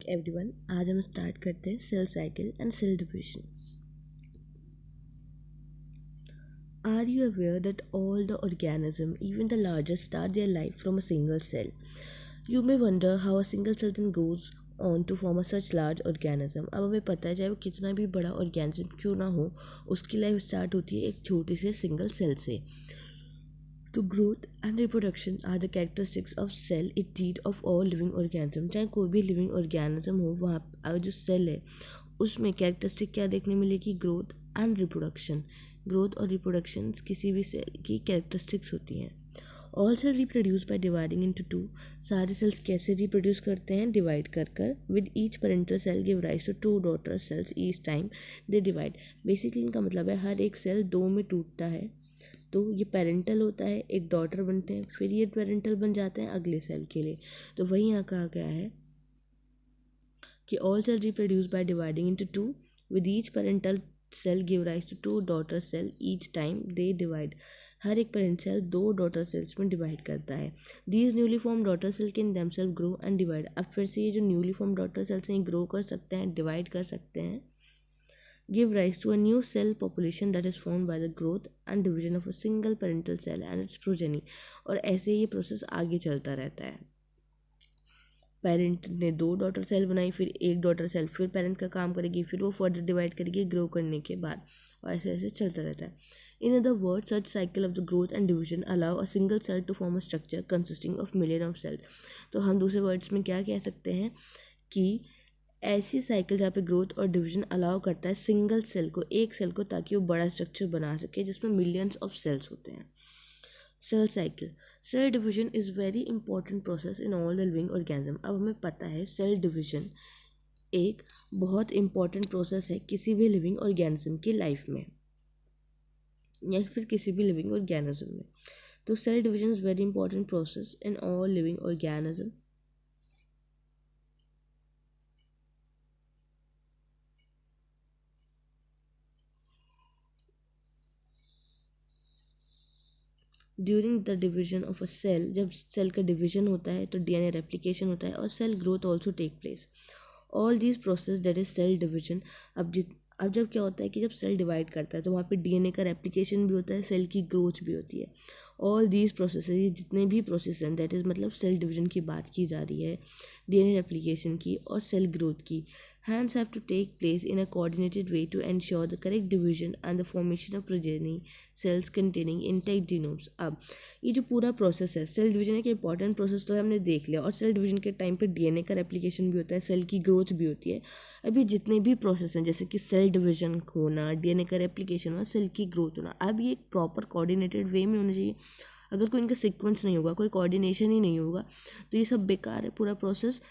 Everyone. आज हम start करते हैं cell cycle and cell division. Are you aware that all the organism, even the largest, start their life from a single cell? You may wonder how a single cell then goes on to form a such large organism. अब हमें पता है चाहे वो कितना भी बड़ा organism क्यों ना हो, उसकी लाइफ स्टार्ट होती है एक छोटे से सिंगल सेल से। तो growth and reproduction are the characteristics of cell indeed of all living organism. चाहे कोई भी लिविंग ऑर्गेनिज्म हो, वहाँ जो सेल है उसमें कैरेक्टरिस्टिक क्या देखने मिलेगी? Growth and reproduction. ग्रोथ और रिप्रोडक्शन किसी भी सेल की कैरेक्टरिस्टिक्स होती हैं। All cell reproduce by dividing into two. सारे सेल्स कैसे रिप्रोड्यूस करते हैं? डिवाइड कर कर। With each parental cell give rise to two daughter cells each time they divide. Basically इनका मतलब है हर एक सेल दो में टूटता है, तो ये पेरेंटल होता है, एक डॉटर बनते हैं, फिर ये पेरेंटल बन जाते हैं अगले सेल के लिए। तो वही यहाँ कहा गया है कि all cell reproduce by dividing into two with each parental cell give rise to two daughter cell each time they divide. हर एक पेरेंट सेल दो डॉटर सेल्स में डिवाइड करता है। These newly form daughter cell can themselves grow and divide. अब फिर से ये जो न्यूली फॉर्म डॉटर सेल्स हैं ग्रो कर सकते हैं, डिवाइड कर सकते हैं। Give rise to a new cell population that is formed by the growth and division of a single parental cell and its progeny। और ऐसे ये प्रोसेस आगे चलता रहता है। पेरेंट ने दो डॉटर सेल बनाई, फिर एक डॉटर सेल फिर पेरेंट का काम करेगी, फिर वो फर्दर डिवाइड करेगी ग्रो करने के बाद, और ऐसे ऐसे चलता रहता है। In other word, such cycle of the growth and division allow a single cell to form a structure consisting of million of cell. तो हम दूसरे वर्ड्स में क्या कह सकते हैं कि ऐसी साइकिल जहाँ पे ग्रोथ और डिवीजन अलाउ करता है सिंगल सेल को, एक सेल को, ताकि वो बड़ा स्ट्रक्चर बना सके जिसमें मिलियंस ऑफ सेल्स होते हैं। Cell cycle. Cell division is very important process in all the living organism. अब हमें पता है सेल डिवीजन एक बहुत इंपॉर्टेंट प्रोसेस है किसी भी लिविंग ऑर्गेनिज्म की लाइफ में या फिर किसी भी लिविंग ऑर्गेनिज्म में। तो cell division is very important process in all living organism. During the division of a cell, जब सेल का डिवीजन होता है तो डीएनए रेप्लिकेशन होता है और cell growth also take place. All these process that is cell division. अब जब क्या होता है कि जब सेल डिवाइड करता है तो वहाँ पे डीएनए का रेप्लिकेशन भी होता है, सेल की ग्रोथ भी होती है। ऑल दीज प्रोसेस, ये जितने भी प्रोसेस हैं दैट इज़ मतलब सेल डिवीजन की बात की जा रही है, डीएनए रेप्लिकेशन की और सेल ग्रोथ की, hence have to take place in a coordinated way to ensure the correct division and the formation of progeny cells containing intact genomes। अब ये जो पूरा प्रोसेस है सेल डिवीजन एक इंपॉर्टेंट प्रोसेस तो है, हमने देख लिया, और सेल डिवीजन के टाइम पे डीएनए का रेप्लिकेशन भी होता है, सेल की ग्रोथ भी होती है। अभी जितने भी प्रोसेस हैं जैसे कि सेल डिवीजन होना, डीएनए का रेप्लिकेशन होना, सेल की ग्रोथ होना, अब ये एक प्रॉपर कोऑर्डिनेटेड वे में होना चाहिए। अगर कोई इनका सीक्वेंस नहीं होगा, कोई कोऑर्डिनेशन ही नहीं होगा, तो ये सब बेकार है पूरा प्रोसेस।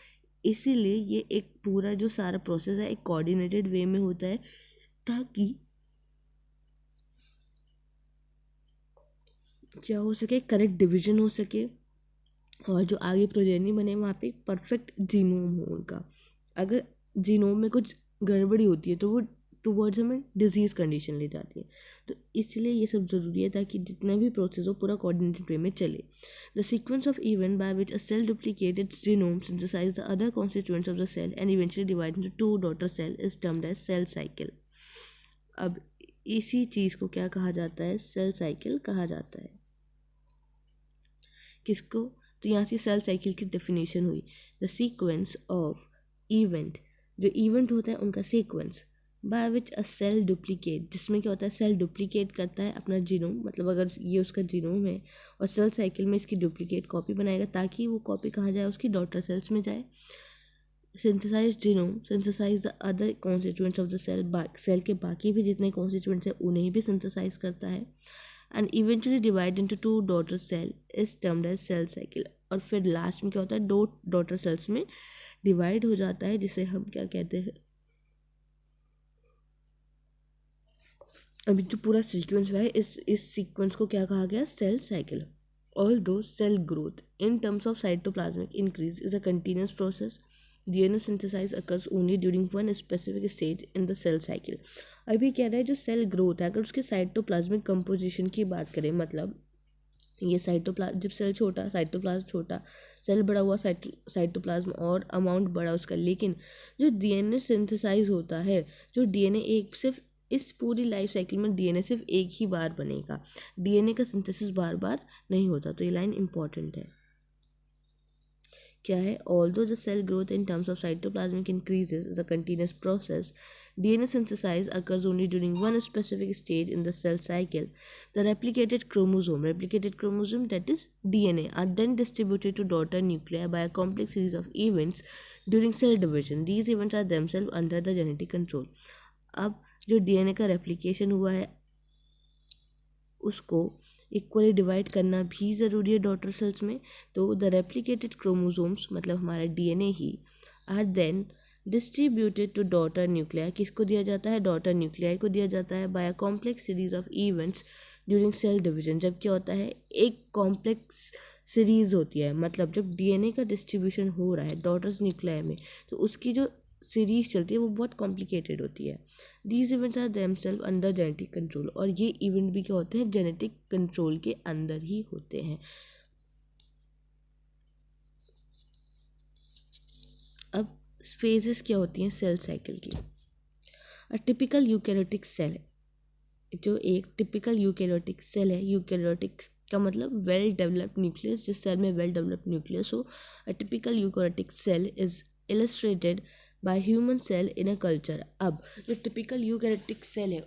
इसीलिए ये एक पूरा जो सारा प्रोसेस है एक कोऑर्डिनेटेड वे में होता है, ताकि क्या हो सके, करेक्ट डिवीजन हो सके और जो आगे प्रोजेनी बने वहाँ पे परफेक्ट जीनोम हो उनका। अगर जीनोम में कुछ गड़बड़ी होती है तो वो टूवर्ड्स हमें डिजीज़ कंडीशन ले जाती है। तो इसलिए ये सब ज़रूरी है ताकि जितना भी प्रोसेस हो पूरा कोऑर्डिनेटेड वे में चले। The sequence of event by which a cell duplicate its genome, synthesize the other constituents of the cell and eventually divide into two daughter cell is termed as cell cycle. अब इसी चीज़ को क्या कहा जाता है? Cell cycle कहा जाता है। किसको? तो यहाँ से सेल साइकिल की डेफिनेशन हुई, द सीक्वेंस ऑफ इवेंट, जो इवेंट होता है उनका sequence, by which a cell duplicate, जिसमें क्या होता है सेल डुप्लीकेट करता है अपना जीनोम, मतलब अगर ये उसका जीनोम है और सेल साइकिल में इसकी डुप्लीकेट कॉपी बनाएगा ताकि वो कॉपी कहाँ जाए, उसकी डॉटर सेल्स में जाए। Synthesize genome, synthesize the other constituents of the cell, cell के बाकी भी जितने कॉन्स्टिट्यूएंट्स हैं उन्हें भी सिंथेसाइज करता है, and eventually divide into two daughter cell is termed as cell cycle. और फिर लास्ट में क्या होता है, दो डॉटर सेल्स में डिवाइड हो जाता है, जिसे हम क्या कहते हैं, अभी जो पूरा सीक्वेंस है इस सीक्वेंस को क्या कहा गया? Cell cycle. Although cell growth in terms of cytoplasmic increase is a continuous process, DNA synthesis occurs only during one specific stage in the cell cycle। अभी कह रहा है जो सेल ग्रोथ है, अगर उसके साइटोप्लाज्मिक कंपोजिशन की बात करें, मतलब ये साइटोप्लाज्म, जब सेल छोटा, साइटोप्लाज्म छोटा, सेल बड़ा हुआ, साइटोप्लाज्म और अमाउंट बड़ा उसका, लेकिन जो डीएनए सिंथेसाइज होता है, जो डीएनए एक सिर्फ इस पूरी लाइफ साइकिल में डीएनए सिर्फ एक ही बार बनेगा, डीएनए का सिंथेसिस बार बार नहीं होता। तो ये लाइन इंपॉर्टेंट है। क्या है? Although the cell growth in terms of cytoplasmic increases is a continuous process, DNA synthesis occurs only during one specific stage in the cell cycle. The replicated chromosome that is DNA, are then distributed to daughter nuclei by a complex series of events during cell division. These events are themselves under the genetic control. अब जो DNA का replication हुआ है उसको equally divide करना भी ज़रूरी है डॉटर सेल्स में। तो द रेप्लिकेटेड क्रोमोसोम्स मतलब हमारा डीएनए ही are then distributed to daughter nuclei. किसको दिया जाता है? डॉटर न्यूक्लियाई को दिया जाता है by a complex series of events during cell division. जब क्या होता है? एक कॉम्प्लेक्स सीरीज होती है, मतलब जब डीएनए का डिस्ट्रीब्यूशन हो रहा है डॉटर्स न्यूक्लियाई में, तो उसकी जो सीरीज चलती है वो बहुत कॉम्प्लिकेटेड होती है। These events are themselves under genetic control, और ये इवेंट भी क्या होते हैं? जेनेटिक कंट्रोल के अंदर ही होते हैं। अब फेजेस क्या होती हैं सेल साइकिल की? अ टिपिकल यूकैरियोटिक सेल, जो एक टिपिकल यूकैरियोटिक सेल है, यूकैरियोटिक का मतलब वेल डेवलप्ड न्यूक्लियस, जिस सेल में वेल डेवलप्ड न्यूक्लियस हो। A typical eukaryotic cell is illustrated by human cell in a culture. अब जो टिपिकल यूकैरियोटिक सेल है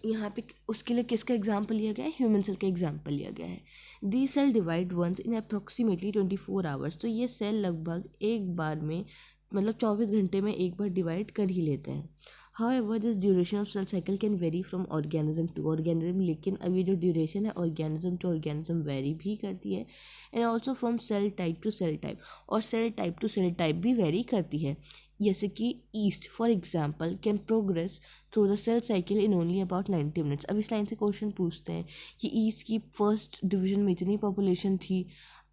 यहाँ पे उसके लिए किसका एग्जाम्पल लिया गया है? ह्यूमन सेल का एग्जाम्पल लिया गया है। The cell divide once in approximately 24 hours. तो ये सेल लगभग एक बार में मतलब 24 घंटे में एक बार डिवाइड कर ही लेते हैं। However, this duration of cell cycle can vary from organism to organism, लेकिन अब ये जो ड्यूरेशन है organism to organism vary भी करती है, and also from cell type to cell type, और cell type to cell type भी vary करती है। जैसे कि yeast for example can progress through the cell cycle in only about 90 minutes. अब इस लाइन से क्वेश्चन पूछते हैं कि ईस्ट की फर्स्ट डिवीजन में इतनी पॉपुलेशन थी,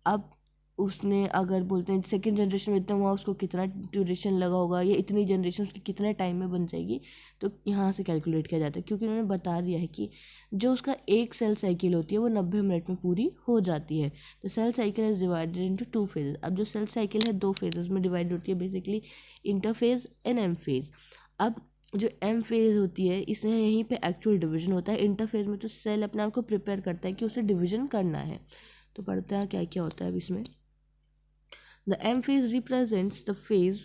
अब उसने अगर बोलते हैं सेकंड जनरेशन में इतना हुआ, उसको कितना ड्यूरेशन लगा होगा, या इतनी जनरेशन उसकी कितने टाइम में बन जाएगी, तो यहाँ से कैलकुलेट किया जाता है। क्योंकि उन्होंने बता दिया है कि जो उसका एक सेल साइकिल होती है वो 90 मिनट में पूरी हो जाती है। तो cell cycle is divided into 2 phases. अब जो सेल साइकिल है 2 फेजेस में डिवाइड होती है, basically interphase and M phase. अब जो एम फेज होती है इसमें यहीं पे एक्चुअल डिवीजन होता है। इंटरफेज में तो सेल अपने आप को प्रिपेयर करता है कि उसे डिवीजन करना है। तो पढ़ते हैं क्या क्या होता है अब इसमें। The M phase represents the phase.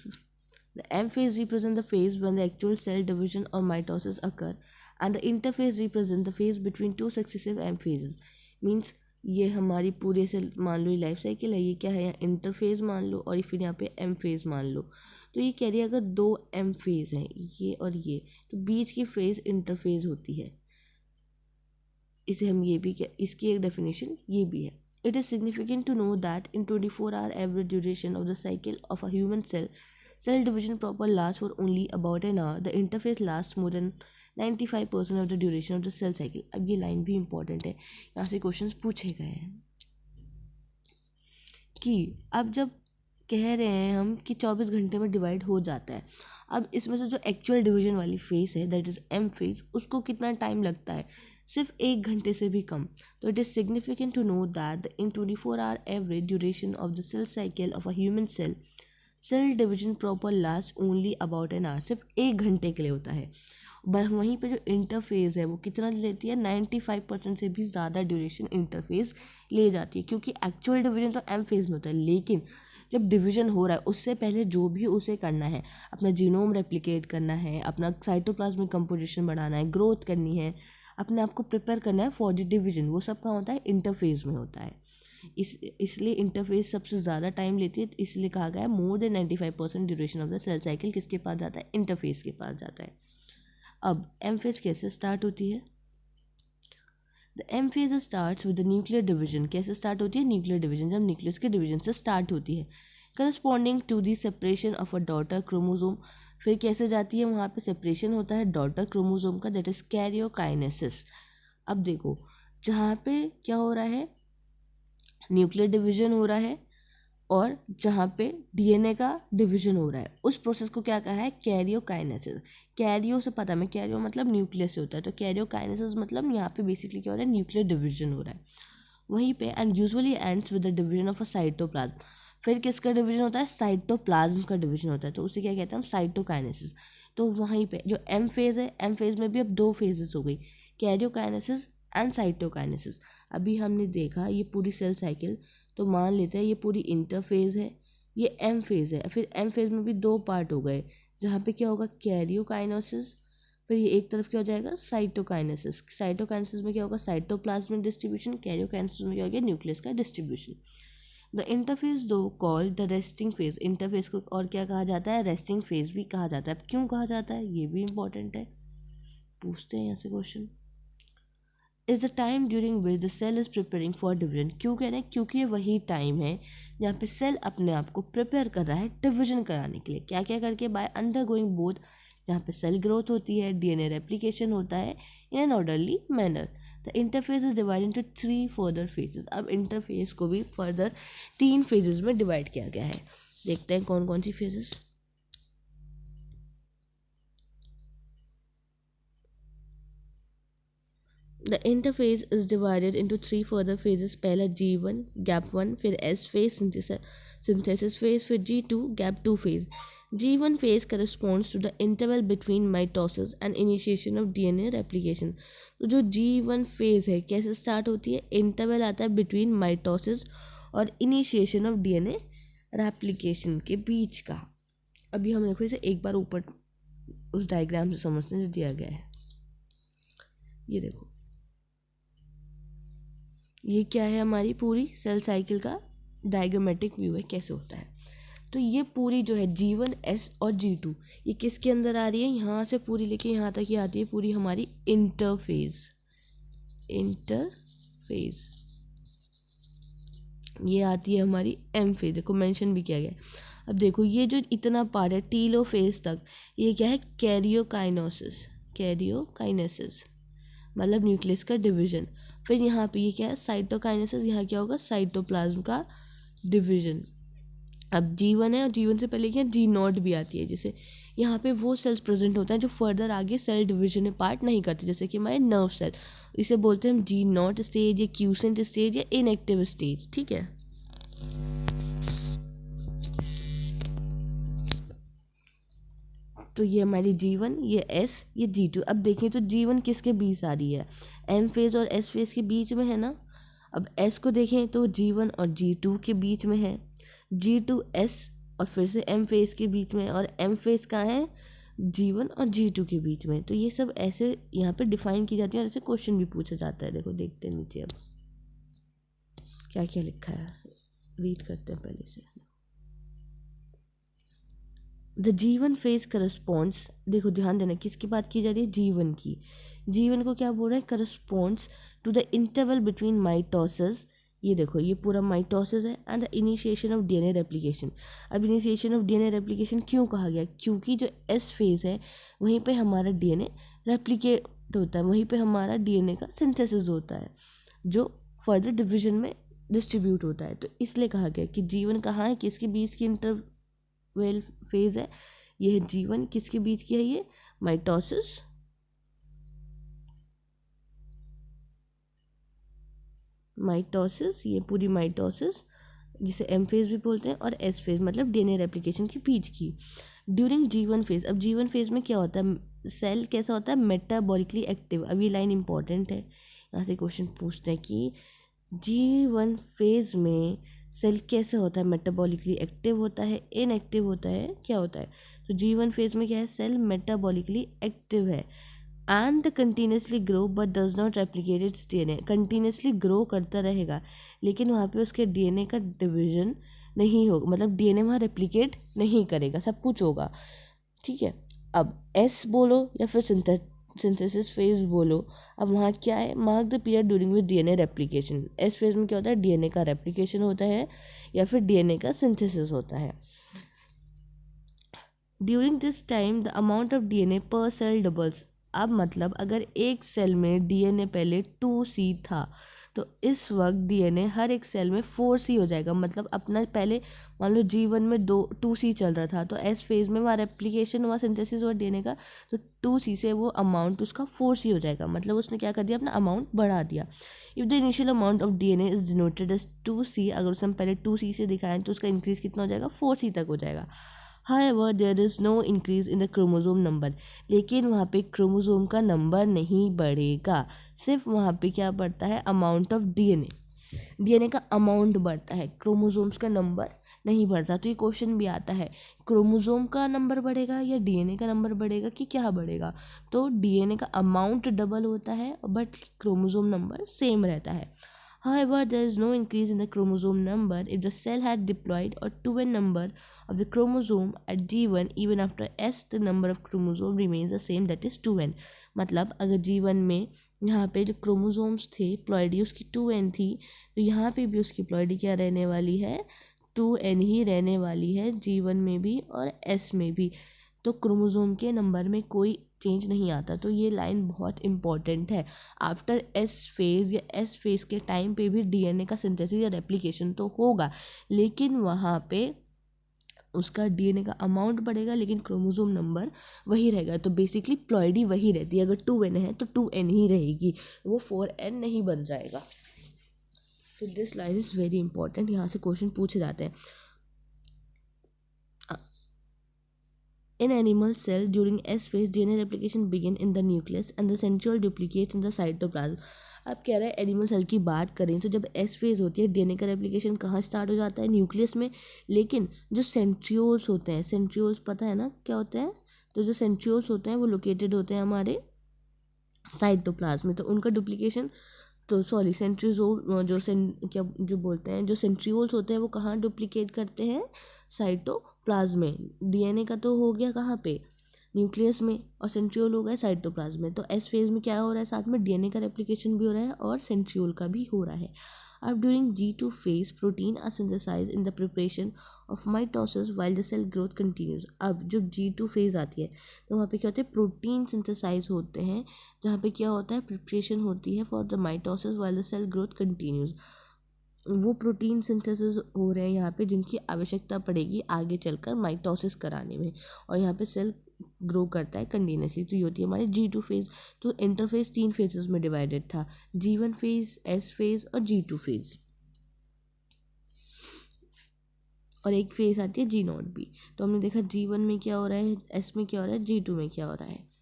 The M phase represents the phase when the actual cell division or mitosis occur, and the interphase represents the phase between two successive M phases. Means ये हमारी पूरे से मान लो ये life cycle है, ये क्या है? यहाँ इंटरफेज मान लो और फिर यहाँ पे एम फेज मान लो। तो ये कह रही है अगर 2 एम फेज हैं ये और ये, तो बीच की फेज इंटरफेज होती है। इसे हम ये भी इसकी एक डेफिनेशन ये भी है। It is significant to know that in 24-hour average duration of the cycle of a human cell, cell division proper lasts for only about an hour. The interphase lasts more than 95% of the duration of the cell cycle. अब ये line भी important है, यहाँ से questions पूछे गए हैं कि अब जब कह रहे हैं हम कि 24 घंटे में डिवाइड हो जाता है, अब इसमें से जो एक्चुअल डिवीजन वाली फेज है दैट इज़ एम फेज, उसको कितना टाइम लगता है? सिर्फ 1 घंटे से भी कम। तो it is significant to know that in 24-hour average duration of the cell cycle of a human cell, cell division proper last only about an hour. सिर्फ 1 घंटे के लिए होता है। वहीं पे जो इंटरफेज है वो कितना लेती है? 95% से भी ज़्यादा ड्यूरेशन इंटरफेज ले जाती है, क्योंकि एक्चुअल डिवीजन तो एम फेज में होता है, लेकिन जब डिवीजन हो रहा है उससे पहले जो भी उसे करना है, अपना जीनोम रेप्लिकेट करना है, अपना साइटोप्लाज्मिक कंपोजिशन बढ़ाना है, ग्रोथ करनी है, अपने आप को प्रिपेयर करना है फॉर द डिवीजन, वो सब कहाँ होता है? इंटरफेज में होता है। इसलिए इंटरफेस सबसे ज़्यादा टाइम लेती है, इसलिए कहा गया है more than 95% duration of the cell cycle किसके पास जाता है? इंटरफेस के पास जाता है। अब एम फेज कैसे स्टार्ट होती है? The M phase starts with the nuclear division. कैसे स्टार्ट होती है? न्यूक्लियर डिवीजन, जब न्यूक्लियस के डिवीजन से स्टार्ट होती है। Corresponding to the separation of a daughter chromosome. फिर कैसे जाती है? वहाँ पे सेपरेशन होता है डॉटर क्रोमोसोम का, दैट इज कैरियोकाइनेसिस। अब देखो जहाँ पे क्या हो रहा है? न्यूक्लियर डिवीजन हो रहा है, और जहाँ पे डीएनए का डिवीजन हो रहा है, उस प्रोसेस को क्या कहा है, कैरियोकाइनेसिस। कैरियो से पता है, कैरियो मतलब न्यूक्लियस से होता है, तो कैरियोकाइनेसिस मतलब यहाँ पे बेसिकली क्या हो रहा है, न्यूक्लियर डिवीजन हो रहा है वहीं पे। And usually ends with the division of a cytoplasm. फिर किसका डिवीजन होता है, साइटोप्लाज्म का डिवीजन होता है, तो उसे क्या कहते हैं हम, साइटोकाइनेसिस। तो वहीं पे जो एम फेज है, एम फेज में भी अब दो फेजेस हो गई, कैरियोकाइनेसिस एंड साइटोकाइनेसिस। अभी हमने देखा ये पूरी सेल साइकिल, तो मान लेते हैं ये पूरी इंटरफेज है, ये एम फेज है। फिर एम फेज में भी दो पार्ट हो गए, जहाँ पे क्या होगा, कैरियोकाइनेसिस। फिर ये एक तरफ क्या हो जाएगा, साइटोकाइनेसिस। साइटोकाइनेसिस में क्या होगा, साइटोप्लाज्मिक डिस्ट्रीब्यूशन। कैरियोकाइनेसिस में क्या हो गया, न्यूक्लियस का डिस्ट्रीब्यूशन। द इंटरफेस दो called the resting phase. Interface को और क्या कहा जाता है, रेस्टिंग फेज भी कहा जाता है। अब क्यों कहा जाता है, ये भी इंपॉर्टेंट है, पूछते हैं यहाँ से question. Is the time during which the cell is preparing for division. क्यों कह रहे हैं, क्योंकि ये वही टाइम है जहाँ पे सेल अपने आप को प्रिपेयर कर रहा है डिवीजन कराने के लिए। क्या क्या करके, बाय अंडर गोइंग बोथ, जहाँ पे सेल ग्रोथ होती है, डीएनए रेप्लिकेशन होता है in an orderly manner. The interface is divide into 3 further phases. अब इंटरफेस को भी फर्दर 3 फेजेस में डिवाइड किया गया है। देखते हैं कौन कौन सी phases. The interface is divided into 3 further phases. पहला G1 gap 1, फिर S phase synthesis phase, फिर G2 gap 2 phase. G1 phase corresponds to the interval between mitosis and initiation of DNA replication. तो जो G1 phase है कैसे start होती है, interval आता है बिटवीन माइटोसिस और इनिशिएशन ऑफ DNA रेप्लिकेशन के बीच का। अभी हम देखो इसे एक बार ऊपर उस डायग्राम से समझते हैं जो दिया गया है। ये देखो, ये क्या है, हमारी पूरी सेल साइकिल का डायग्रामेटिक व्यू है कैसे होता है। तो ये पूरी जो है G1 S और G2 ये किसके अंदर आ रही है, यहाँ से पूरी लेके यहाँ तक ये आती है पूरी हमारी इंटरफेज। इंटरफेज ये आती है हमारी एम फेज, देखो मेंशन भी किया गया है। अब देखो ये जो इतना पार्ट है टीलोफेज तक, ये क्या है, कैरियोकाइनेसिस। कैरियोकाइनेसिस मतलब न्यूक्लियस का डिवीजन। फिर यहाँ पे ये क्या है, साइटोकाइनेसिस। यहाँ क्या होगा, साइटोप्लाज्म का डिवीजन। अब G1 है और G1 से पहले क्या G0 भी आती है, जैसे यहाँ पे वो सेल्स प्रेजेंट होते हैं जो फर्दर आगे सेल डिवीजन में पार्ट नहीं करते, जैसे कि हमारे नर्व सेल। इसे बोलते हैं हम G0 स्टेज या क्यूसेंट स्टेज या इनएक्टिव स्टेज। ठीक है, तो ये हमारी G1, ये S, ये G2। अब देखें तो G1 किसके बीच आ रही है, M फेज और S फेज के बीच में है ना। अब S को देखें तो G1 और G2 के बीच में है, G2 S और फिर से M फेज के बीच में, और M फेज कहाँ है, G1 और G2 के बीच में। तो ये सब ऐसे यहाँ पे डिफाइन की जाती है और ऐसे क्वेश्चन भी पूछा जाता है। देखो देखते हैं नीचे अब क्या क्या लिखा है, रीड करते हैं पहले से। द G1 फेज करस्पॉन्ड्स, देखो ध्यान देना किसकी बात की जा रही है, G1 की। G1 को क्या बोल रहे हैं, corresponds to the interval between mitosis. ये देखो ये पूरा माइटोसिस है and the initiation of DNA replication. अब इनिशिएशन ऑफ डीएनए रेप्लिकेशन क्यों कहा गया, क्योंकि जो एस फेज है वहीं पे हमारा डीएनए रेप्लिकेट होता है, वहीं पे हमारा डीएनए का सिंथेसिस होता है जो फर्दर डिवीजन में डिस्ट्रीब्यूट होता है। तो इसलिए कहा गया कि G1 कहाँ है, किसके बीच की इंटरवेल फेज है, ये है G1, किसके बीच की है, ये माइटोसिस ये पूरी माइटोसिस जिसे एम फेज भी बोलते हैं, और एस फेज मतलब डीएनए रेप्लिकेशन के बीच की। ड्यूरिंग G1 फेज, अब G1 फेज में क्या होता है, सेल कैसा होता है, मेटाबॉलिकली एक्टिव। अब ये लाइन इंपॉर्टेंट है, यहाँ से क्वेश्चन पूछते हैं कि G1 फेज में सेल कैसे होता है, मेटाबॉलिकली एक्टिव होता है, इनएक्टिव होता है, क्या होता है। तो G1 फेज में क्या है, सेल मेटाबॉलिकली एक्टिव है and continuously grow but does not replicate it's DNA. Continuously grow करता रहेगा लेकिन वहाँ पे उसके डीएनए का डिवीजन नहीं होगा, मतलब डीएनए वहाँ रेप्लिकेट नहीं करेगा, सब कुछ होगा। ठीक है, अब एस बोलो या फिर सिंथेसिस फेज बोलो, अब वहाँ क्या है, mark the period during with DNA replication. S phase में क्या होता है, डीएनए का रेप्लिकेशन होता है या फिर डीएनए का सिंथेसिस होता है। During this time the amount of DNA पर सेल डबल्स। अब मतलब अगर एक सेल में डीएनए पहले 2C था तो इस वक्त डीएनए हर एक सेल में 4C हो जाएगा। मतलब अपना पहले मान लो G1 में 2C चल रहा था तो एस फेज में वहाँ रेप्लिकेशन हुआ, सिंथेसिस हुआ डीएनए का, तो 2C से वो अमाउंट उसका 4C हो जाएगा। मतलब उसने क्या कर दिया, अपना अमाउंट बढ़ा दिया। If the initial amount of DNA is denoted as 2C, अगर उसे हम पहले 2C से दिखाएं तो उसका इंक्रीज कितना हो जाएगा, 4C तक हो जाएगा। However, there is no increase in the chromosome number, लेकिन वहाँ पे क्रोमोसोम का नंबर नहीं बढ़ेगा, सिर्फ वहाँ पे क्या बढ़ता है, अमाउंट ऑफ डीएनए का अमाउंट बढ़ता है, क्रोमोसोम्स का नंबर नहीं बढ़ता। तो ये क्वेश्चन भी आता है, क्रोमोसोम का नंबर बढ़ेगा या डीएनए का नंबर बढ़ेगा कि क्या बढ़ेगा, तो डीएनए का अमाउंट डबल होता है बट क्रोमोसोम नंबर सेम रहता है। However, there is no increase in the chromosome number if the cell had diploid or 2n number of the chromosome at G1, even after S the number of chromosome remains the same, that is 2n। मतलब अगर G1 में यहाँ पे जो chromosomes थे ploidy उसकी 2n थी, तो यहाँ पे भी उसकी प्लॉइडी क्या रहने वाली है, 2n ही रहने वाली है, G1 में भी और S में भी। तो क्रोमोसोम के नंबर में कोई चेंज नहीं आता। तो ये लाइन बहुत इंपॉर्टेंट है। आफ्टर एस फेज़ या एस फेज़ के टाइम पे भी डीएनए का सिंथेसिस या रेप्लिकेशन तो होगा, लेकिन वहाँ पे उसका डीएनए का अमाउंट बढ़ेगा लेकिन क्रोमोसोम नंबर वही रहेगा। तो बेसिकली प्लॉइडी वही रहती है, अगर 2n है तो 2n ही रहेगी, वो 4n नहीं बन जाएगा। तो this line is very important, यहाँ से क्वेश्चन पूछे जाते हैं। In animal cell during S phase, DNA replication begin in the nucleus and the centriole duplicates in the cytoplasm। अब कह रहा है एनिमल सेल की बात करें तो जब एस फेज होती है डीएनए का रेप्लिकेशन कहाँ स्टार्ट हो जाता है, न्यूक्लियस में। लेकिन जो सेंट्रियोल्स होते हैं, सेंट्रियोल्स पता है ना क्या होते हैं, तो जो सेंट्रियोल्स होते हैं वो लोकेटेड होते हैं हमारे साइटोप्लाज्म में। तो उनका डुप्लीकेशन तो सॉरी सेंट्रियोल क्या जो बोलते हैं, जो सेंट्रियोल्स होते हैं वो कहाँ डुप्लीकेट करते हैं, साइटोप्लाज्म में। डीएनए का तो हो गया कहाँ पे, न्यूक्लियस में, और सेंट्रियोल हो गया साइटोप्लाज्म में। तो एस फेज में क्या हो रहा है, साथ में डीएनए का रेप्लिकेशन भी हो रहा है और सेंट्रियोल का भी हो रहा है। अब during G2 phase protein are synthesised in the preparation of mitosis while the cell growth continues. अब जब G2 phase आती है तो वहाँ पे क्या होता है, प्रोटीन सिंथेसाइज होते हैं, जहाँ पे क्या होता है, प्रिपरेशन होती है for the mitosis while the cell growth continues. वो प्रोटीन सिंथेसिस हो रहे हैं यहाँ पे जिनकी आवश्यकता पड़ेगी आगे चलकर माइटोसिस कराने में, और यहाँ पे सेल ग्रो करता है कंटिन्यूसली। तो ये होती है हमारी G2 फेज। तो इंटरफेज 3 फेजेस में डिवाइडेड था, G1 फेज, S फेज और G2 फेज, और एक फेज आती है G0B। तो हमने देखा G1 में क्या हो रहा है, S में क्या हो रहा है, G2 में क्या हो रहा है।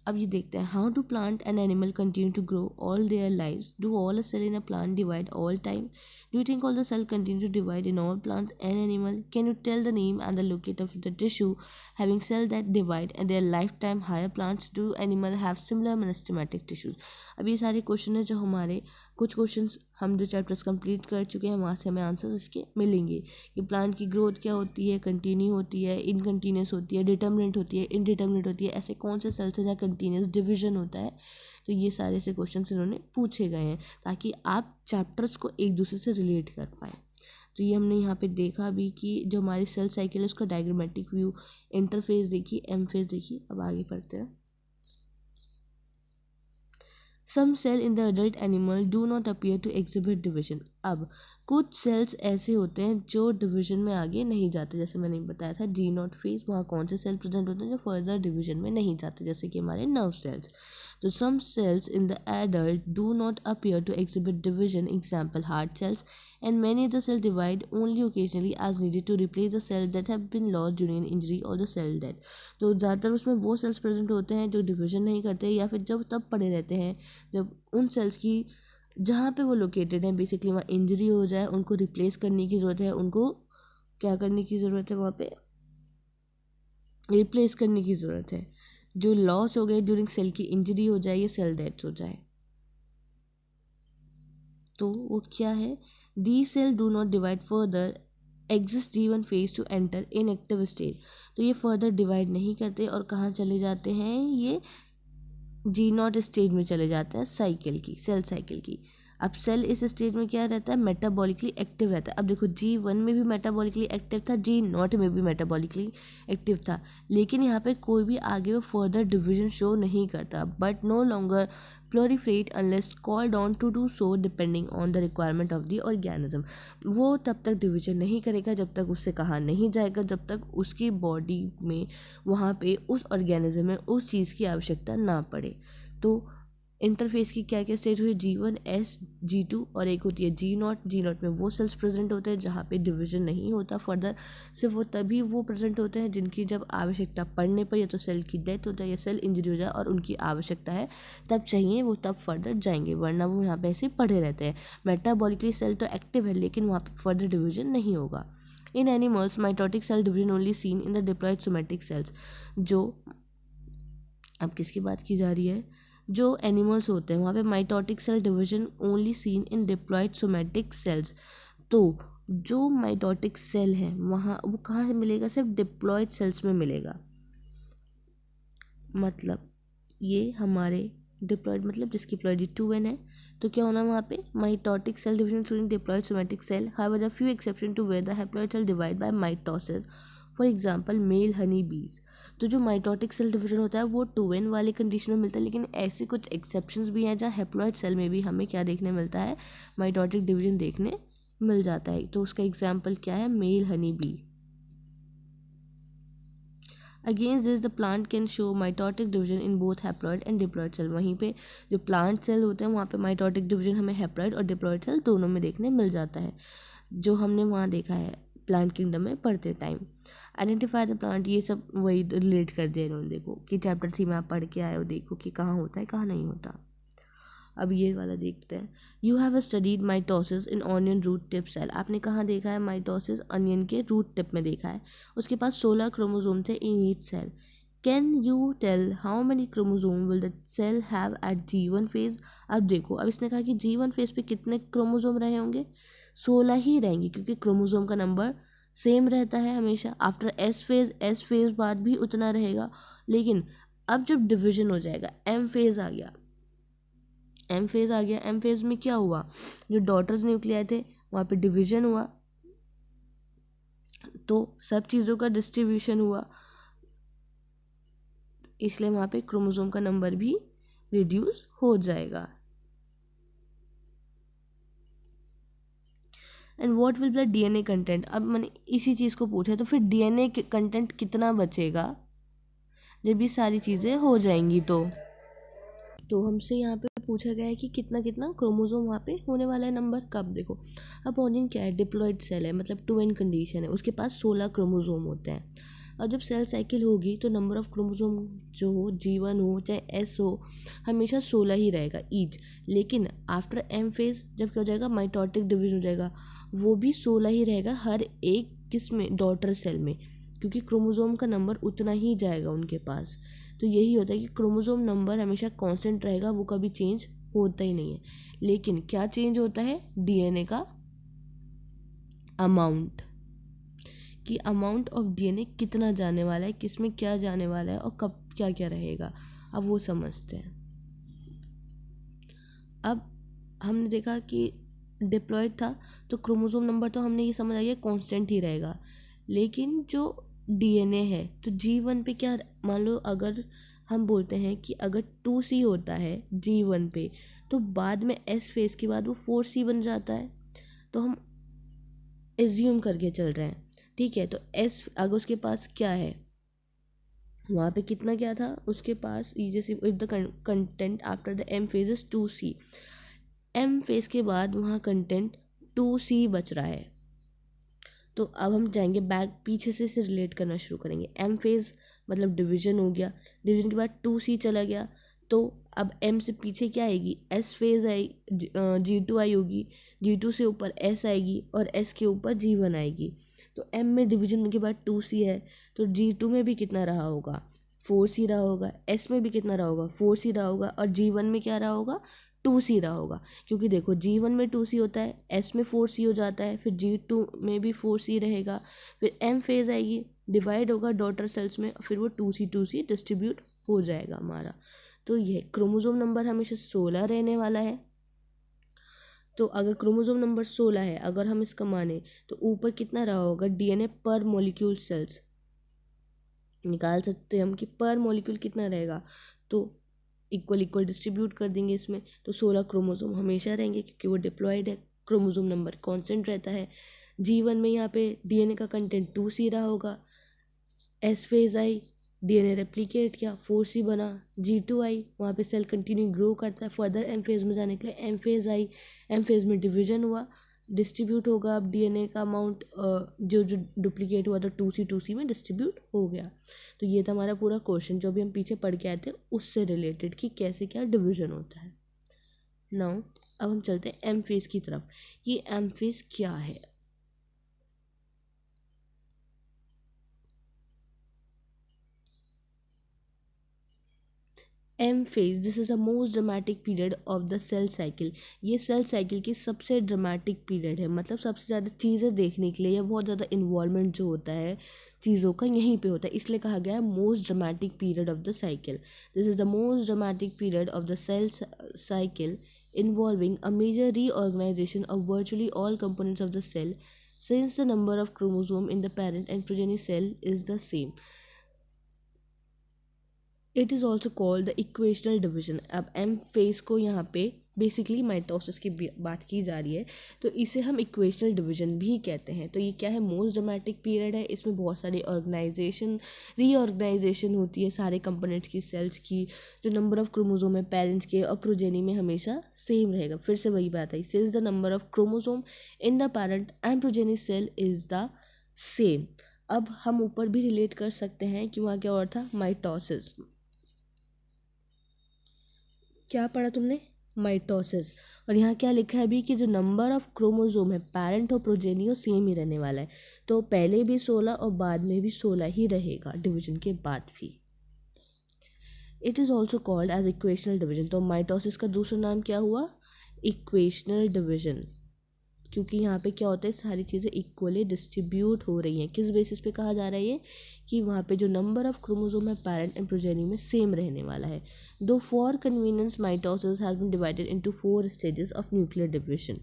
अब ये देखते हैं, how do plant and animal continue to grow all their lives, do all a cell in a plant divide all time, do you think all the cell continue to divide in all plants and animal, can you tell the name and the location of the tissue having cell that divide and their life time, higher plants do animal have similar meristematic tissues. अब ये सारे question है जो हमारे कुछ questions हम जो chapters complete कर चुके हैं वहाँ से हमें आंसर्स इसके मिलेंगे कि प्लांट की ग्रोथ क्या होती है, कंटिन्यू होती है, इनकंटिन्यूस होती है, डिटर्मिनेंट होती है, इनडिटर्मिनेंट होती है, ऐसे कौन से सेल्स हैं जहाँ कंटिन्यूस डिवीजन होता है। तो ये सारे से क्वेश्चंस इन्होंने पूछे गए हैं ताकि आप चैप्टर्स को एक दूसरे से रिलेट कर पाएँ। तो ये हमने यहाँ पे देखा भी कि जो हमारी सेल साइकिल है उसका डायग्रामेटिक व्यू, इंटरफेस देखी, एम फेज देखी। अब आगे पढ़ते हैं। Some cell in the adult animal do not appear to exhibit division। अब कुछ सेल्स ऐसे होते हैं जो डिवीजन में आगे नहीं जाते, जैसे मैंने बताया था G0 फेज, वहाँ कौन से सेल प्रेजेंट होते हैं जो फर्दर डिवीजन में नहीं जाते, जैसे कि हमारे नर्व सेल्स। तो some cells in the adult do not appear to exhibit division, example heart cells, and many of the cells divide only occasionally as needed to replace the cells that have been lost during an injury or the cell death। तो ज़्यादातर उसमें वो cells present होते हैं जो division नहीं करते या फिर जब तब पड़े रहते हैं जब उन सेल्स की जहाँ पे वो लोकेटेड हैं बेसिकली वहाँ इंजरी हो जाए, उनको रिप्लेस करने की ज़रूरत है, उनको क्या करने की ज़रूरत है, वहाँ पे रिप्लेस करने की ज़रूरत है। जो लॉस हो गए ड्यूरिंग सेल की इंजरी हो जाए या सेल डेथ हो जाए तो वो क्या है, the cell do not divide further exist G1 phase to enter inactive stage. तो ये फर्दर डिवाइड नहीं करते और कहाँ चले जाते हैं, ये G0 स्टेज में चले जाते हैं साइकिल की, सेल साइकिल की। अब सेल इस स्टेज में क्या रहता है, मेटाबॉलिकली एक्टिव रहता है। अब देखो G1 में भी मेटाबॉलिकली एक्टिव था, G0 में भी मेटाबॉलिकली एक्टिव था, लेकिन यहाँ पे कोई भी आगे वो फर्दर डिविजन शो नहीं करता, but no longer proliferate unless called on to do so depending on the requirement of the organism। वो तब तक डिवीजन नहीं करेगा जब तक उससे कहा नहीं जाएगा, जब तक उसकी बॉडी में वहाँ पे उस ऑर्गेनिज्म में उस चीज़ की आवश्यकता ना पड़े। तो इंटरफेस की क्या क्या स्टेज हुई, G1 S G2 और एक होती है G0। G0 में वो सेल्स प्रेजेंट होते हैं जहाँ पे डिवीजन नहीं होता फर्दर, सिर्फ वो तभी वो प्रेजेंट होते हैं जिनकी जब आवश्यकता पड़ने पर या तो सेल की डेथ हो जाए या सेल इंजरी हो जाए और उनकी आवश्यकता है तब चाहिए, वो तब फर्दर जाएंगे, वरना वो यहाँ पे ऐसे पड़े रहते हैं। मेटाबॉलिकली सेल तो एक्टिव है लेकिन वहाँ पे फर्दर डिवीजन नहीं होगा। In animals mitotic cell division only seen in the diploid somatic cells. जो अब किसकी बात की जा रही है, जो एनिमल्स होते हैं वहाँ पे mitotic cell division only seen in diploid somatic cells. तो जो माइटोटिक सेल है वहाँ वो कहाँ से मिलेगा, सिर्फ डिप्लॉयड सेल्स में मिलेगा। मतलब ये हमारे डिप्लॉयड मतलब जिसकी प्लॉयडी 2n है, तो क्या होना वहाँ पे mitotic cell division in diploid somatic cell. However few exception to where the haploid cell divide by mitosis, for example male honey bees. तो जो माइटोटिक सेल डिवीजन होता है वो 2n वाले कंडीशन में मिलता है, लेकिन ऐसे कुछ एक्सेप्शंस भी हैं जहाँ हैप्लॉयड सेल में भी हमें क्या देखने मिलता है, माइटोटिक डिवीजन देखने मिल जाता है। तो उसका एग्जाम्पल क्या है, male honey bee. Against this the plant can show mitotic division in both haploid and diploid cell. वहीं पे जो प्लांट सेल होते हैं वहाँ पे माइटोटिक डिवीजन हमें हैप्लॉयड और डिप्लॉयड सेल दोनों में देखने मिल जाता है, जो हमने वहाँ देखा है प्लांट किंगडम में पढ़ते टाइम। आइडेंटिफाई द प्लांट, ये सब वही रिलेट कर दिया इन्होंने, देखो कि चैप्टर 3 में आप पढ़ के आए हो, देखो कि कहाँ होता है कहाँ नहीं होता। अब ये वाला देखते हैं। You have studied mitosis in onion root tip cell. आपने कहाँ देखा है माइटोसिस, अनियन के रूट टिप में देखा है। उसके पास 16 क्रोमोसोम थे in each cell. Can you tell how many chromosome will the cell have at G1 phase. अब देखो, अब इसने कहा कि G1 फेज पे कितने क्रोमोसोम रहे होंगे, 16 ही रहेंगे, क्योंकि क्रोमोसोम का नंबर सेम रहता है हमेशा। आफ्टर एस फेज बाद भी उतना रहेगा। लेकिन अब जब डिवीजन हो जाएगा, एम फेज आ गया, एम फेज में क्या हुआ, जो डॉटर्स न्यूक्लियाई थे वहाँ पे डिवीजन हुआ, तो सब चीज़ों का डिस्ट्रीब्यूशन हुआ, इसलिए वहाँ पे क्रोमोसोम का नंबर भी रिड्यूस हो जाएगा। And what will be DNA content. अब मैंने इसी चीज़ को पूछा, तो फिर DNA कंटेंट कितना बचेगा जब ये सारी चीज़ें हो जाएंगी। तो हमसे यहाँ पे पूछा गया है कि कितना कितना क्रोमोसोम वहाँ पे होने वाला है नंबर कब। देखो, अब ऑनियन क्या है, डिप्लॉयड सेल है, मतलब 2n कंडीशन है, उसके पास 16 क्रोमोसोम होते हैं। और जब सेल साइकिल होगी तो नंबर ऑफ क्रोमोसोम जो हो, G1 हो चाहे S हो, हमेशा 16 ही रहेगा ईच। लेकिन आफ्टर एम फेज जब क्या हो जाएगा, माइटोटिक डिवीजन हो जाएगा, वो भी 16 ही रहेगा हर एक किस में, डॉटर सेल में, क्योंकि क्रोमोसोम का नंबर उतना ही जाएगा उनके पास। तो यही होता है कि क्रोमोसोम नंबर हमेशा कांस्टेंट रहेगा, वो कभी चेंज होता ही नहीं है। लेकिन क्या चेंज होता है, DNA का अमाउंट, कि अमाउंट ऑफ DNA कितना जाने वाला है, किस में क्या जाने वाला है और कब क्या क्या रहेगा, अब वो समझते हैं। अब हमने देखा कि डिप्लॉयड था तो क्रोमोसोम नंबर तो हमने ये समझ आया कांस्टेंट ही रहेगा, लेकिन जो DNA है तो G1 पे क्या, मान लो अगर हम बोलते हैं कि अगर 2C होता है G1 पे, तो बाद में S फेज के बाद वो 4C बन जाता है, तो हम एज्यूम करके चल रहे हैं, ठीक है। तो S अगर उसके पास क्या है, वहाँ पे कितना क्या था उसके पास, जैसे if the content after the M phase is 2C, M phase के बाद वहाँ कंटेंट 2C बच रहा है। तो अब हम जाएंगे बैक, पीछे से रिलेट करना शुरू करेंगे। एम फेज मतलब डिवीजन हो गया, डिवीजन के बाद 2C चला गया, तो अब एम से पीछे क्या आएगी, एस फेज आई, G2 आई होगी, G2 से ऊपर S आएगी और S के ऊपर G1 आएगी। तो एम में डिवीजन के बाद 2C है, तो G2 में भी कितना रहा होगा, 4C रहा होगा, S में भी कितना रहा होगा, 4C रहा होगा, और G1 में क्या रहा होगा, 2C रहा होगा। क्योंकि देखो G1 में 2C होता है, S में 4C हो जाता है, फिर G2 में भी 4C रहेगा, फिर M फेज आएगी, डिवाइड होगा डॉटर सेल्स में, फिर वो 2C डिस्ट्रीब्यूट हो जाएगा हमारा। तो ये क्रोमोसोम नंबर हमेशा 16 रहने वाला है। तो अगर क्रोमोसोम नंबर 16 है, अगर हम इसका माने, तो ऊपर कितना रहा होगा डीएनए पर मॉलिक्यूल सेल्स, निकाल सकते हैं हम कि पर मॉलिक्यूल कितना रहेगा, तो इक्वल इक्वल डिस्ट्रीब्यूट कर देंगे इसमें, तो 16 क्रोमोसोम हमेशा रहेंगे क्योंकि वो डिप्लॉयड है, क्रोमोसोम नंबर कांस्टेंट रहता है। G1 में यहाँ पे डीएनए का कंटेंट 2C रहा होगा, S phase I, DNA replicate किया, 4C बना, G2 आई, वहाँ पे सेल कंटिन्यू ग्रो करता है, फर्दर एम फेज में जाने के लिए एम फेज आई, एम फेज में डिवीजन हुआ, डिस्ट्रीब्यूट होगा अब डीएनए का अमाउंट, जो जो डुप्लीकेट हुआ तो 2C में डिस्ट्रीब्यूट हो गया। तो ये था हमारा पूरा क्वेश्चन जो भी हम पीछे पढ़ के आए थे उससे रिलेटेड कि कैसे क्या डिवीजन होता है। नाउ अब हम चलते हैं एम फेज की तरफ। ये एम फेज क्या है? M phase, this is the most dramatic period of the cell cycle. ये सेल साइकिल की सबसे ड्रामेटिक पीरियड है, मतलब सबसे ज़्यादा चीज़ें देखने के लिए या बहुत ज़्यादा इन्वॉल्वमेंट जो होता है चीज़ों का यहीं पे होता है, इसलिए कहा गया है most dramatic period of the cycle. This is the most dramatic period of the cell cycle involving a major reorganization of virtually all components of the cell since the number of chromosome in the parent and progeny cell is the same. It is also called the equational division. अब M phase को यहाँ पे basically mitosis की बात की जा रही है, तो इसे हम इक्वेशनल डिवीजन भी कहते हैं। तो ये क्या है? मोस्ट ड्रामेटिक पीरियड है, इसमें बहुत सारी रीऑर्गेनाइजेशन होती है सारे कंपोनेंट्स की, सेल्स की, जो नंबर ऑफ क्रोमोसोम है पेरेंट्स के और प्रोजेनी में हमेशा सेम रहेगा। फिर से वही बात है, since the number of chromosome in the parent and progeny cell is the same. अब हम ऊपर भी रिलेट कर सकते हैं कि वहाँ क्या और था, माइटोसिस। क्या पढ़ा तुमने? माइटोसिस। और यहाँ क्या लिखा है अभी कि जो नंबर ऑफ क्रोमोसोम है पेरेंट और प्रोजेनियो सेम ही रहने वाला है, तो पहले भी 16 और बाद में भी 16 ही रहेगा डिवीजन के बाद भी। It is also called as equational division. तो माइटोसिस का दूसरा नाम क्या हुआ? इक्वेशनल डिवीजन, क्योंकि यहाँ पे क्या होता है, सारी चीज़ें इक्वली डिस्ट्रीब्यूट हो रही हैं। किस बेसिस पे कहा जा रहा है ये? कि वहाँ पे जो नंबर ऑफ क्रोमोसोम है पेरेंट एंड प्रोजेनी में सेम रहने वाला है। दो for convenience mitosis has been divided into 4 stages of nuclear division.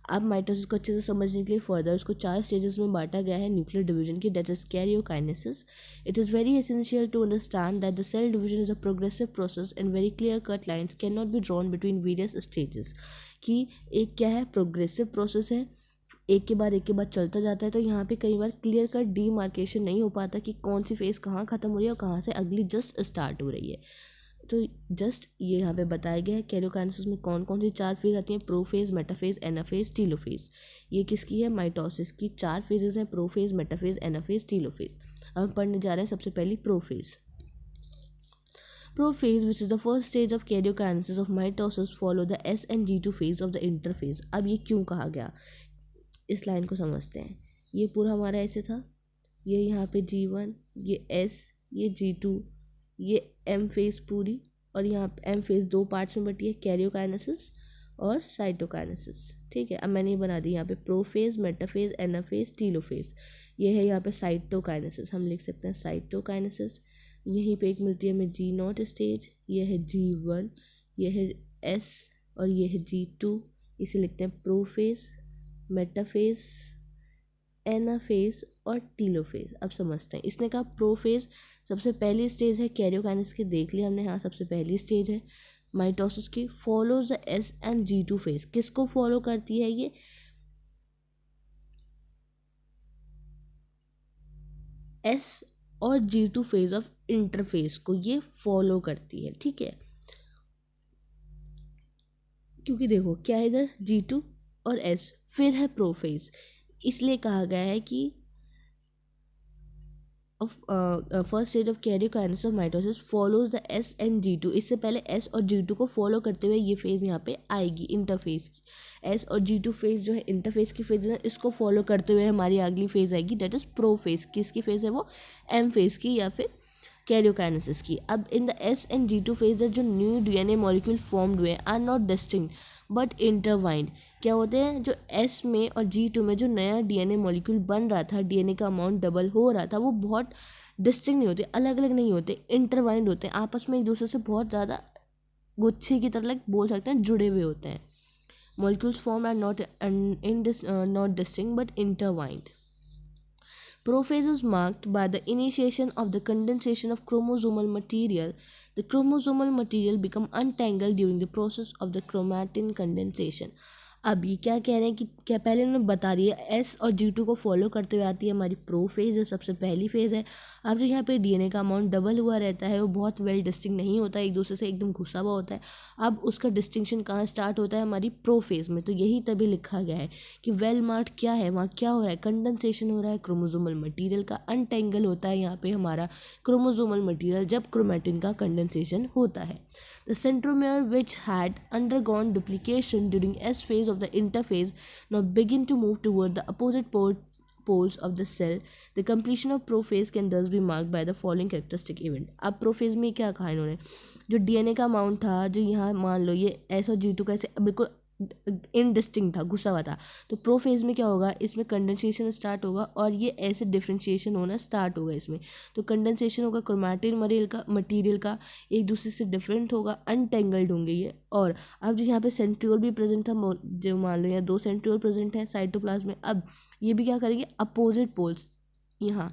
अब माइटोसिस को अच्छे से समझने के लिए फर्दर उसको 4 स्टेजेस में बांटा गया है न्यूक्लियर डिवीजन की, that is karyokinesis. It is very essential to understand that the cell division is a progressive process and very clear cut lines can not be drawn between various stages. कि एक क्या है, progressive process है, एक के बाद चलता जाता है, तो यहाँ पे कई बार क्लियर कट डीमार्केशन नहीं हो पाता कि कौन सी फेज़ कहाँ ख़त्म हो रही है और कहाँ से अगली जस्ट स्टार्ट हो रही है। तो जस्ट ये यहाँ पे बताया गया है कैरियोकाइनेसिस में कौन कौन सी 4 फेज़ आती हैं, प्रोफेज, मेटाफेज, एनाफेज, टीलोफेज। ये किसकी है? माइटोसिस की 4 फेजेस हैं, प्रोफेज, मेटाफेज, एनाफेज, टीलोफेज। अब हम पढ़ने जा रहे हैं सबसे पहली prophase. Prophase, which is the first stage of karyokinesis of mitosis, follow the S and G2 phase of the interphase। अब ये क्यों कहा गया, इस लाइन को समझते हैं। ये पूरा हमारा ऐसे था, ये यहाँ पे G1, ये S, ये G2, ये M फेज पूरी, और यहाँ M फेज 2 पार्ट्स में बटी है, कैरियोकाइनेसिस और साइटोकाइनेसिस। ठीक है, अब मैंने ये बना दी यहाँ पे प्रोफेज, मेटाफेज, एनाफेज, टीलोफेज। ये है यहाँ पे साइटोकाइनेसिस, हम लिख सकते हैं साइटोकाइनेसिस। यहीं पे एक मिलती है हमें G0 स्टेज, ये है G1, ये है S और ये है G2। इसे लिखते हैं प्रोफेज, मेटाफेज, एनाफेज और टीलोफेज। अब समझते हैं, इसने कहा प्रोफेज सबसे पहली स्टेज है कैरियोकाइनेसिस की, देख लिया हमने, हाँ सबसे पहली स्टेज है माइटोसिस की। Follows the S and G2 phase, किसको फॉलो करती है ये? S और G2 फेज ऑफ इंटरफेस को ये फॉलो करती है। ठीक है, क्योंकि देखो क्या है इधर, G2 और S, फिर है प्रोफेज, इसलिए कहा गया है कि first stage of karyokinesis of mitosis follows the S and G2। इससे पहले S और G2 को फॉलो करते हुए ये फेज़ यहाँ पे आएगी इंटरफेस की। S और G2 फेज़ जो है इंटरफेस की फेज है, इसको फॉलो करते हुए हमारी अगली फेज़ आएगी, दैट इज़ प्रोफेज। किसकी फेज़ है वो? M फेज़ की या फिर कैरियोकाइनेसिस की। अब in the S and G2 phase जो न्यू डीएनए मॉलिक्यूल फॉर्म्ड हुए are not distinct but intertwined. क्या होते हैं, जो S में और G2 में जो नया डीएनए मॉलिक्यूल बन रहा था, डीएनए का अमाउंट डबल हो रहा था, वो बहुत डिस्टिंक्ट नहीं होते, अलग अलग नहीं होते, इंटरवाइंड होते हैं, आपस में एक दूसरे से बहुत ज़्यादा गुच्छे की तरह बोल सकते हैं जुड़े हुए होते हैं। Molecules formed are not distinct but intertwined. Prophase is marked by the initiation of the condensation of chromosomal material. The chromosomal material become untangled during the process of the chromatin condensation. अब ये क्या कह रहे हैं कि क्या पहले उन्होंने बता दिया एस और जी टू को फॉलो करते हुए आती है हमारी प्रो फेज है, सबसे पहली फेज है। अब जो यहाँ पे डीएनए का अमाउंट डबल हुआ रहता है वो बहुत वेल डिस्टिंक्ट नहीं होता है, एक दूसरे से एकदम घुसा हुआ होता है। अब उसका डिस्टिंक्शन कहाँ स्टार्ट होता है, हमारी प्रो फेज में। तो यही तभी लिखा गया है कि वेल मार्क्ड क्या है, वहाँ क्या हो रहा है, कंडेंसेशन हो रहा है क्रोमोसोमल मटीरियल का, अनटेंगल होता है यहाँ पे हमारा क्रोमोसोमल मटीरियल जब क्रोमेटिन का कंडेंसेशन होता है। The centromere, which had undergone duplication during S phase of the interphase, now begin to move toward the opposite poles of the cell. The completion of prophase can thus be marked by the following characteristic event. अब prophase में क्या कहा इन्होंने, जो DNA का amount था, जो यहाँ मान लो ये एस और जी टू का ऐसे बिल्कुल इनडिस्टिंक्ट था, घुसा हुआ था, तो प्रो फेज में क्या होगा, इसमें कंडेंसेशन स्टार्ट होगा और ये ऐसे डिफ्रेंशिएशन होना स्टार्ट होगा इसमें। तो कंडेंसेशन होगा क्रोमैटिन मटेरियल का एक दूसरे से डिफरेंट होगा, अनटेंगल्ड होंगे ये। और अब जो यहाँ पे सेंट्रियोल भी प्रेजेंट था, जो मान लो यहाँ 2 सेंट्रियोल प्रेजेंट है साइटोप्लाज्म में, अब ये भी क्या करेंगे, अपोजिट पोल्स, यहाँ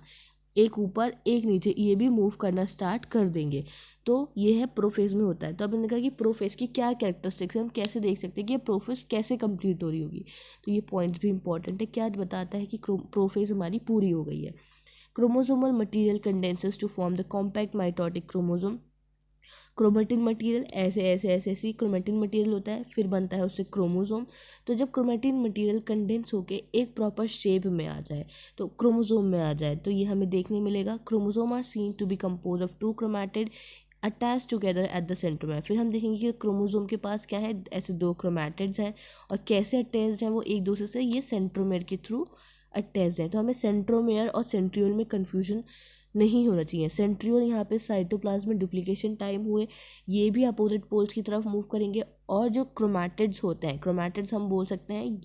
एक ऊपर एक नीचे, ये भी मूव करना स्टार्ट कर देंगे। तो ये है प्रोफेज में होता है। तो अब मैंने कहा कि प्रोफेज की क्या कैरेक्टरिस्टिक्स है, हम कैसे देख सकते हैं कि ये प्रोफेज कैसे कंप्लीट हो रही होगी। तो ये पॉइंट्स भी इंपॉर्टेंट है, क्या बताता है कि प्रोफेज हमारी पूरी हो गई है। Chromosomal material condenses to form the compact mitotic chromosome. Chromatin material ऐसे क्रोमेटिन मटेरियल होता है, फिर बनता है उससे क्रोमोसोम। तो जब क्रोमेटिन मटेरियल कंडेंस होके एक प्रॉपर शेप में आ जाए, तो क्रोमोसोम में आ जाए, तो ये हमें देखने मिलेगा। Chromosome are seen to be compose of 2 chromatid attach together at the centromere. फिर हम देखेंगे कि क्रोमोसोम के पास क्या है, ऐसे 2 क्रोमैटिड्स हैं और कैसे अटैच्ड हैं वो एक दूसरे से, ये सेंट्रोमेयर के थ्रू अटैच्ड हैं। तो हमें सेंट्रोमेयर और सेंट्रियोल में कन्फ्यूजन नहीं होना चाहिए। सेंट्रियोल यहाँ पे साइटोप्लाज्म में डुप्लीकेशन टाइम हुए, ये भी अपोजिट पोल्स की तरफ मूव करेंगे। और जो क्रोमैटिड्स होते हैं, क्रोमैटिड्स हम बोल सकते हैं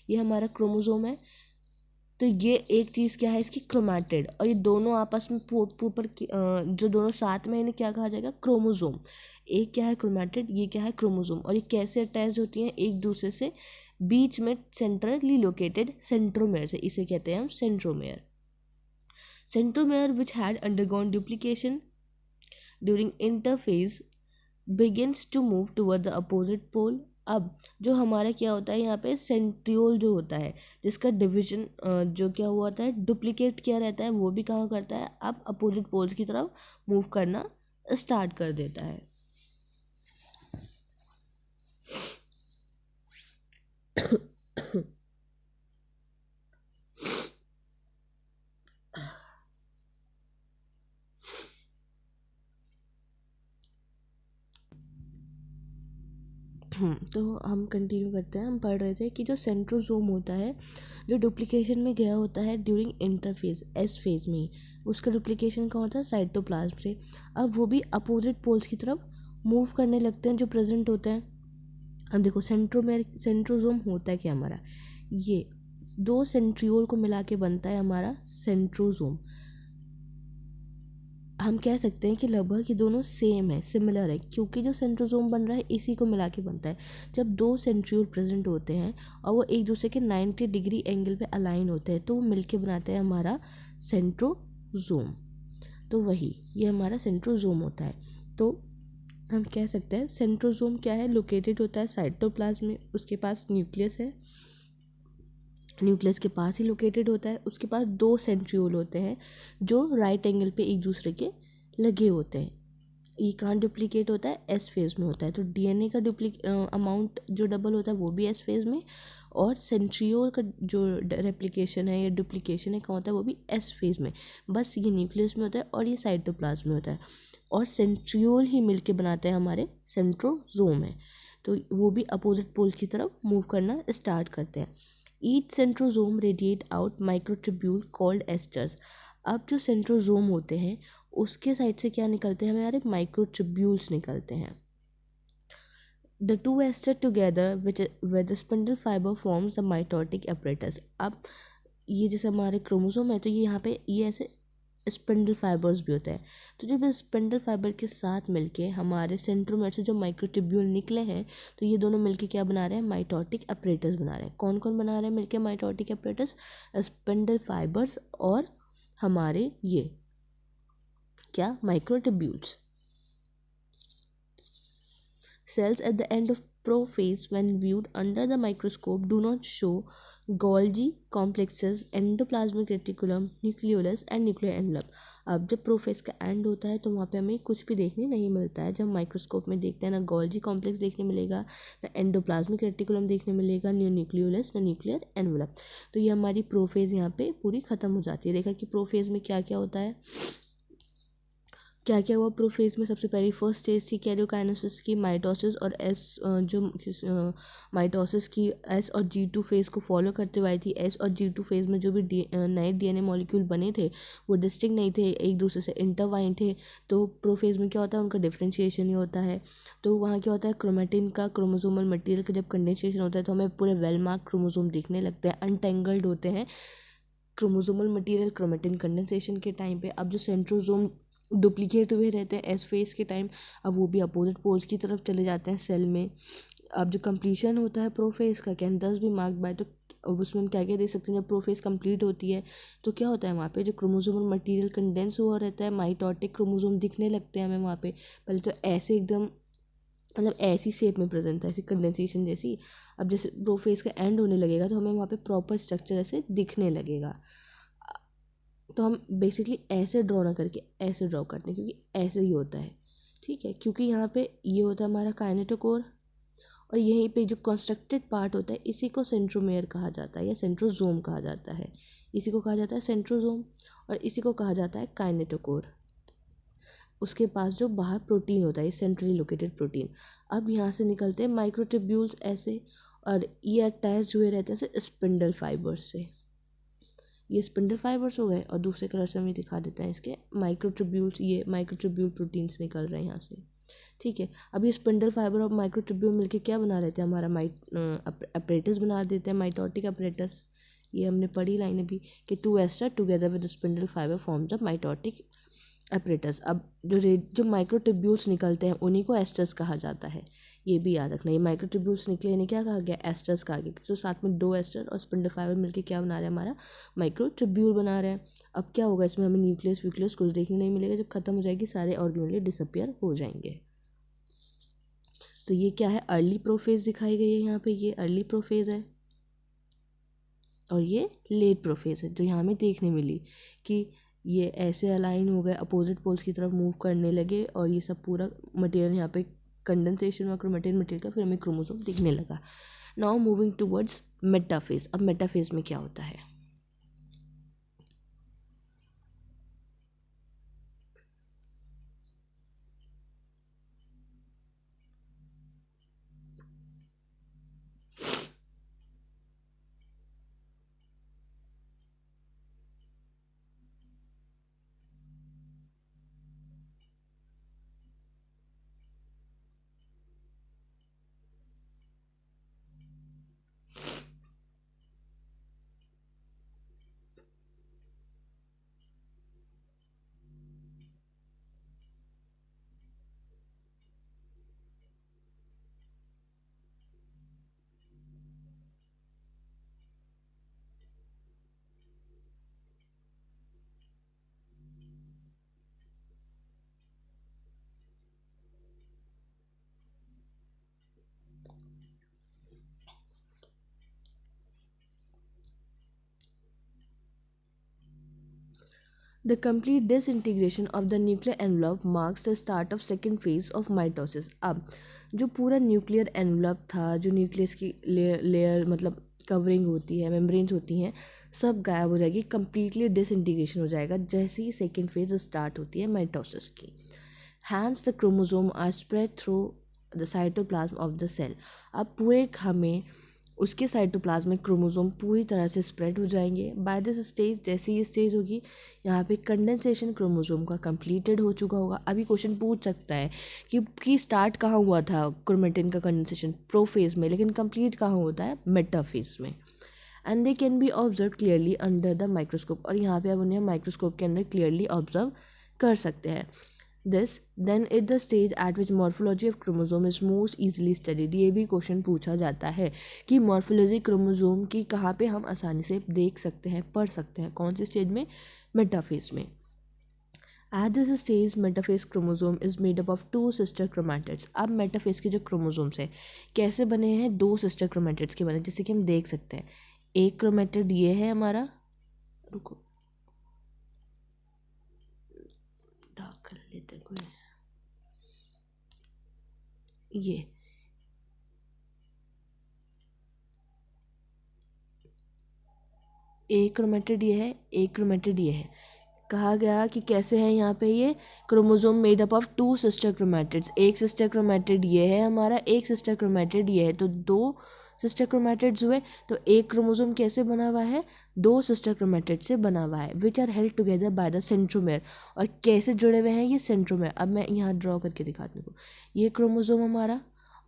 ये हमारा क्रोमोसोम है। तो ये एक चीज़ क्या है इसकी, क्रोमैटिड, और ये दोनों आपस में ऊपर जो दोनों साथ में, इन्हें क्या कहा जाएगा, क्रोमोसोम। एक क्या है क्रोमैटिड, ये क्या है क्रोमोसोम। और ये कैसे अटैच होती हैं एक दूसरे से, बीच में सेंट्रली लोकेटेड सेंट्रोमेयर से, इसे कहते हैं हम centromere. Centromere, which had undergone duplication during interphase, begins to move toward the opposite pole. अब जो हमारा क्या होता है यहाँ पे, सेंट्रियोल जो होता है जिसका डिवीजन जो क्या हुआ होता है, डुप्लीकेट किया रहता है, वो भी कहाँ करता है, अब अपोजिट पोल्स की तरफ मूव करना स्टार्ट कर देता है। तो हम कंटिन्यू करते हैं। हम पढ़ रहे थे कि जो सेंट्रोसोम होता है, जो डुप्लीकेशन में गया होता है ड्यूरिंग इंटरफेज, एस फेज में, उसका डुप्लीकेशन कहाँ होता है, साइटोप्लाज्म से। अब वो भी अपोजिट पोल्स की तरफ मूव करने लगते हैं जो प्रेजेंट होते हैं। अब देखो सेंट्रोसोम होता है क्या हमारा, ये 2 सेंट्रियोल को मिला के बनता है हमारा सेंट्रोसोम। हम कह सकते हैं कि लगभग ये दोनों सेम है, सिमिलर है, क्योंकि जो सेंट्रोसोम बन रहा है इसी को मिला के बनता है। जब 2 सेंट्रियोल प्रेजेंट होते हैं और वो एक दूसरे के 90 डिग्री एंगल पे अलाइन होते हैं, तो वो मिलके बनाते हैं हमारा सेंट्रोसोम। तो वही ये हमारा सेंट्रोसोम होता है। तो हम कह सकते हैं सेंट्रोसोम क्या है, लोकेटेड होता है साइटोप्लाज्म में, उसके पास न्यूक्लियस है, न्यूक्लियस के पास ही लोकेटेड होता है, उसके पास 2 सेंट्रियोल होते हैं जो राइट एंगल पे एक दूसरे के लगे होते हैं। ये कहाँ डुप्लीकेट होता है, एस फेज में होता है। तो डीएनए का अमाउंट जो डबल होता है वो भी एस फेज में, और सेंट्रियोल का जो रेप्लिकेशन है या डुप्लीकेशन है कहाँ होता है, वो भी एस फेज में। बस ये न्यूक्लियस में होता है और ये साइटोप्लाज्म में होता है, और सेंट्रियोल ही मिलके बनाते हैं हमारे सेंट्रोसोम है। तो वो भी अपोजिट पोल की तरफ मूव करना स्टार्ट करते हैं। Each centrosome radiate out microtubule called esters. अब जो सेंट्रोसोम होते हैं उसके साइड से क्या निकलते हैं हमारे, माइक्रोट्यूब्यूल्स निकलते हैं। The two ester together with the spindle fiber forms the mitotic apparatus. अब ये जैसे हमारे क्रोमोसोम है, तो ये यहाँ पे ये ऐसे स्पिंडल फाइबर्स भी होते हैं। तो जब स्पिंडल फाइबर के साथ मिलके हमारे सेंट्रोमेयर से जो माइक्रोट्यूब्यूल निकले हैं, तो ये दोनों मिलके क्या बना रहे हैं, माइटोटिक अपरेटस बना रहे हैं। कौन कौन बना रहे हैं मिलके माइटोटिक अपरेटस, स्पिंडल फाइबर्स और हमारे ये क्या, microtubules. Cells at the end of prophase, when viewed under the microscope, do not show Golgi complexes, endoplasmic reticulum, nucleolus and nuclear envelope. अब जब प्रोफेज का एंड होता है तो वहाँ पे हमें कुछ भी देखने नहीं मिलता है। जब माइक्रोस्कोप में देखते हैं ना गोल्जी कॉम्प्लेक्स देखने मिलेगा, ना एंडोप्लाज्मिक रेटिकुलम देखने मिलेगा, न्यू न्यूक्लियोलस, ना न्यूक्लियर एनवलप। तो ये हमारी प्रोफेज यहाँ पे पूरी ख़त्म हो जाती है। देखा कि प्रोफेज में क्या क्या होता है, क्या क्या हुआ प्रोफेज में। सबसे पहली फर्स्ट स्टेज थी कैरियोकाइनेसिस की, माइटोसिस और एस जो माइटोसिस की एस और G2 फेज़ को फॉलो करते हुए आई थी। एस और G2 फेज़ में जो भी नए DNA मॉलिक्यूल बने थे वो डिस्टिंक्ट नहीं थे, एक दूसरे से इंटरवाइन थे। तो प्रोफेज में क्या होता है, उनका डिफ्रेंशिएशन ही होता है। तो वहाँ क्या होता है, क्रोमेटिन का क्रोमोसोमल मटेरियल का जब कंडेंसेशन होता है तो हमें पूरे वेल मार्क क्रोमोसोम दिखने लगते हैं, अनटेंगल्ड होते हैं क्रोमोसोमल मटेरियल क्रोमेटिन कंडेंसेशन के टाइम पे। अब जो सेंट्रोसोम डुप्लीकेट हुए रहते हैं एस फेज के टाइम, अब वो भी अपोजिट पोल्स की तरफ चले जाते हैं सेल में। अब जो कंप्लीशन होता है प्रोफेज का, कैन दस भी मार्क्ड बाय, तो अब उसमें हम क्या क्या देख सकते हैं, जब प्रोफेज कंप्लीट होती है तो क्या होता है वहाँ पे जो क्रोमोसोमल मटेरियल कंडेंस हुआ रहता है, माइटोटिक क्रोमोसोम दिखने लगते हैं हमें वहाँ पे। पहले तो ऐसे एकदम मतलब ऐसी शेप में प्रेजेंट था, ऐसी कंडेंसेशन जैसी। अब जैसे प्रोफेज का एंड होने लगेगा तो हमें वहाँ पे प्रॉपर स्ट्रक्चर ऐसे दिखने लगेगा। तो हम बेसिकली ऐसे ड्रॉ ना करके ऐसे ड्रॉ करते हैं, क्योंकि ऐसे ही होता है, ठीक है। क्योंकि यहाँ पे ये होता है हमारा काइनेटोकोर, और यहीं पे जो कंस्ट्रक्टेड पार्ट होता है इसी को सेंट्रोमेयर कहा जाता है या सेंट्रोजोम कहा जाता है। इसी को कहा जाता है सेंट्रोजोम और इसी को कहा जाता है काइनेटोकोर। उसके पास जो बाहर प्रोटीन होता है, सेंट्रली लोकेटेड प्रोटीन। अब यहाँ से निकलते हैं माइक्रोट्यूब्यूल्स ऐसे, और ये अटैच हुए रहते हैं ऐसे स्पिंडल फाइबर्स से। ये स्पिंडल फाइबर्स हो गए, और दूसरे कलर से हम ये दिखा देते हैं इसके माइक्रोट्यूब्यूल्स, ये माइक्रोट्यूब्यूल प्रोटीन्स निकल रहे हैं यहाँ से, ठीक है। अब ये स्पिंडल फाइबर और माइक्रोट्यूब्यूल मिलके क्या बना लेते हैं, हमारा अपरेटस बना देते हैं, माइटोटिक अपरेटस। ये हमने पढ़ी लाइन अभी कि two aster together with spindle fibre forms a mitotic apparatus. अब जो माइक्रोट्यूब्यूल्स निकलते हैं उन्हीं को एस्टर्स कहा जाता है, ये भी याद रखना। ये माइक्रोट्यूब्यूल्स निकले इन्हें क्या कहा गया, एस्टर्स कहा गया। तो साथ में दो एस्टर और स्पिंडल फाइबर मिलकर क्या बना रहे हैं, हमारा माइक्रोट्यूब्यूल बना रहे हैं। अब क्या होगा इसमें, हमें न्यूक्लियस व्यूक्लियस कुछ देखने नहीं मिलेगा, जब खत्म हो जाएगी सारे ऑर्गेनेली डिसअपियर हो जाएंगे। तो ये क्या है, अर्ली प्रोफेज दिखाई गई है यहाँ पे, ये अर्ली प्रोफेज है और ये लेट प्रोफेज है। जो यहाँ हमें देखने मिली कि ये ऐसे अलाइन हो गए, अपोजिट पोल्स की तरफ मूव करने लगे, और ये सब पूरा मटेरियल यहाँ पे कंडेंसेशन हुआ क्रोमेटिन मटेरियल का, फिर हमें क्रोमोसोम दिखने लगा। Now moving towards metaphase. अब मेटाफेज में क्या होता है, The complete disintegration of the nuclear envelope marks the start of second phase of mitosis। अब जो पूरा न्यूक्लियर एनवलप था, जो न्यूक्लियस की लेयर मतलब कवरिंग होती है, मेम्ब्रेन्स होती हैं, सब गायब हो जाएगी, कम्प्लीटली डिसइंटीग्रेशन हो जाएगा जैसे ही सेकेंड फेज स्टार्ट होती है माइटोसिस की। Hence the chromosome are spread through the cytoplasm of the cell. अब पूरे हमें उसके साइटोप्लाज्म में क्रोमोसोम पूरी तरह से स्प्रेड हो जाएंगे। बाय दिस स्टेज, जैसे ये स्टेज होगी यहाँ पे कंडेंसेशन क्रोमोसोम का कंप्लीटेड हो चुका होगा। अभी क्वेश्चन पूछ सकता है कि स्टार्ट कहाँ हुआ था क्रोमेटिन का कंडेंसेशन, प्रोफेज में, लेकिन कंप्लीट कहाँ होता है, मेटाफेज में। And they can be observe clearly under the microscope, और यहाँ पे अब उन्हें माइक्रोस्कोप के अंदर क्लियरली ऑब्जर्व कर सकते हैं. This then it the stage at which morphology of chromosome is most easily studied. ये भी क्वेश्चन पूछा जाता है कि मॉर्फोलॉजी क्रोमोजोम की कहाँ पे हम आसानी से देख सकते हैं, पढ़ सकते हैं, कौन से स्टेज में, मेटाफेज में. At this stage, metaphase chromosome is made up of 2 sister chromatids. अब मेटाफेज के जो क्रोमोसोम्स हैं कैसे बने हैं, 2 सिस्टर क्रोमैटिड्स के बने, जैसे कि हम देख सकते हैं. एक क्रोमैटिड ये है हमारा, रुको डार्क कर लेते हैं कोई, ये एक क्रोमैटिड ये है, एक क्रोमैटिड ये है. कहा गया कि कैसे है यहाँ पे ये chromosome made up of 2 sister chromatids. एक सिस्टर क्रोमैटिड ये है हमारा, एक सिस्टर क्रोमैटिड ये है, तो 2 सिस्टर क्रोमैटिड्स हुए. तो एक क्रोमोसोम कैसे बना हुआ है, 2 सिस्टर क्रोमैटिड से बना हुआ है, which are held together by the centromere. और कैसे जुड़े हुए हैं ये सेंट्रोमेयर. अब मैं यहाँ ड्रॉ करके दिखाती हूँ. ये क्रोमोसोम हमारा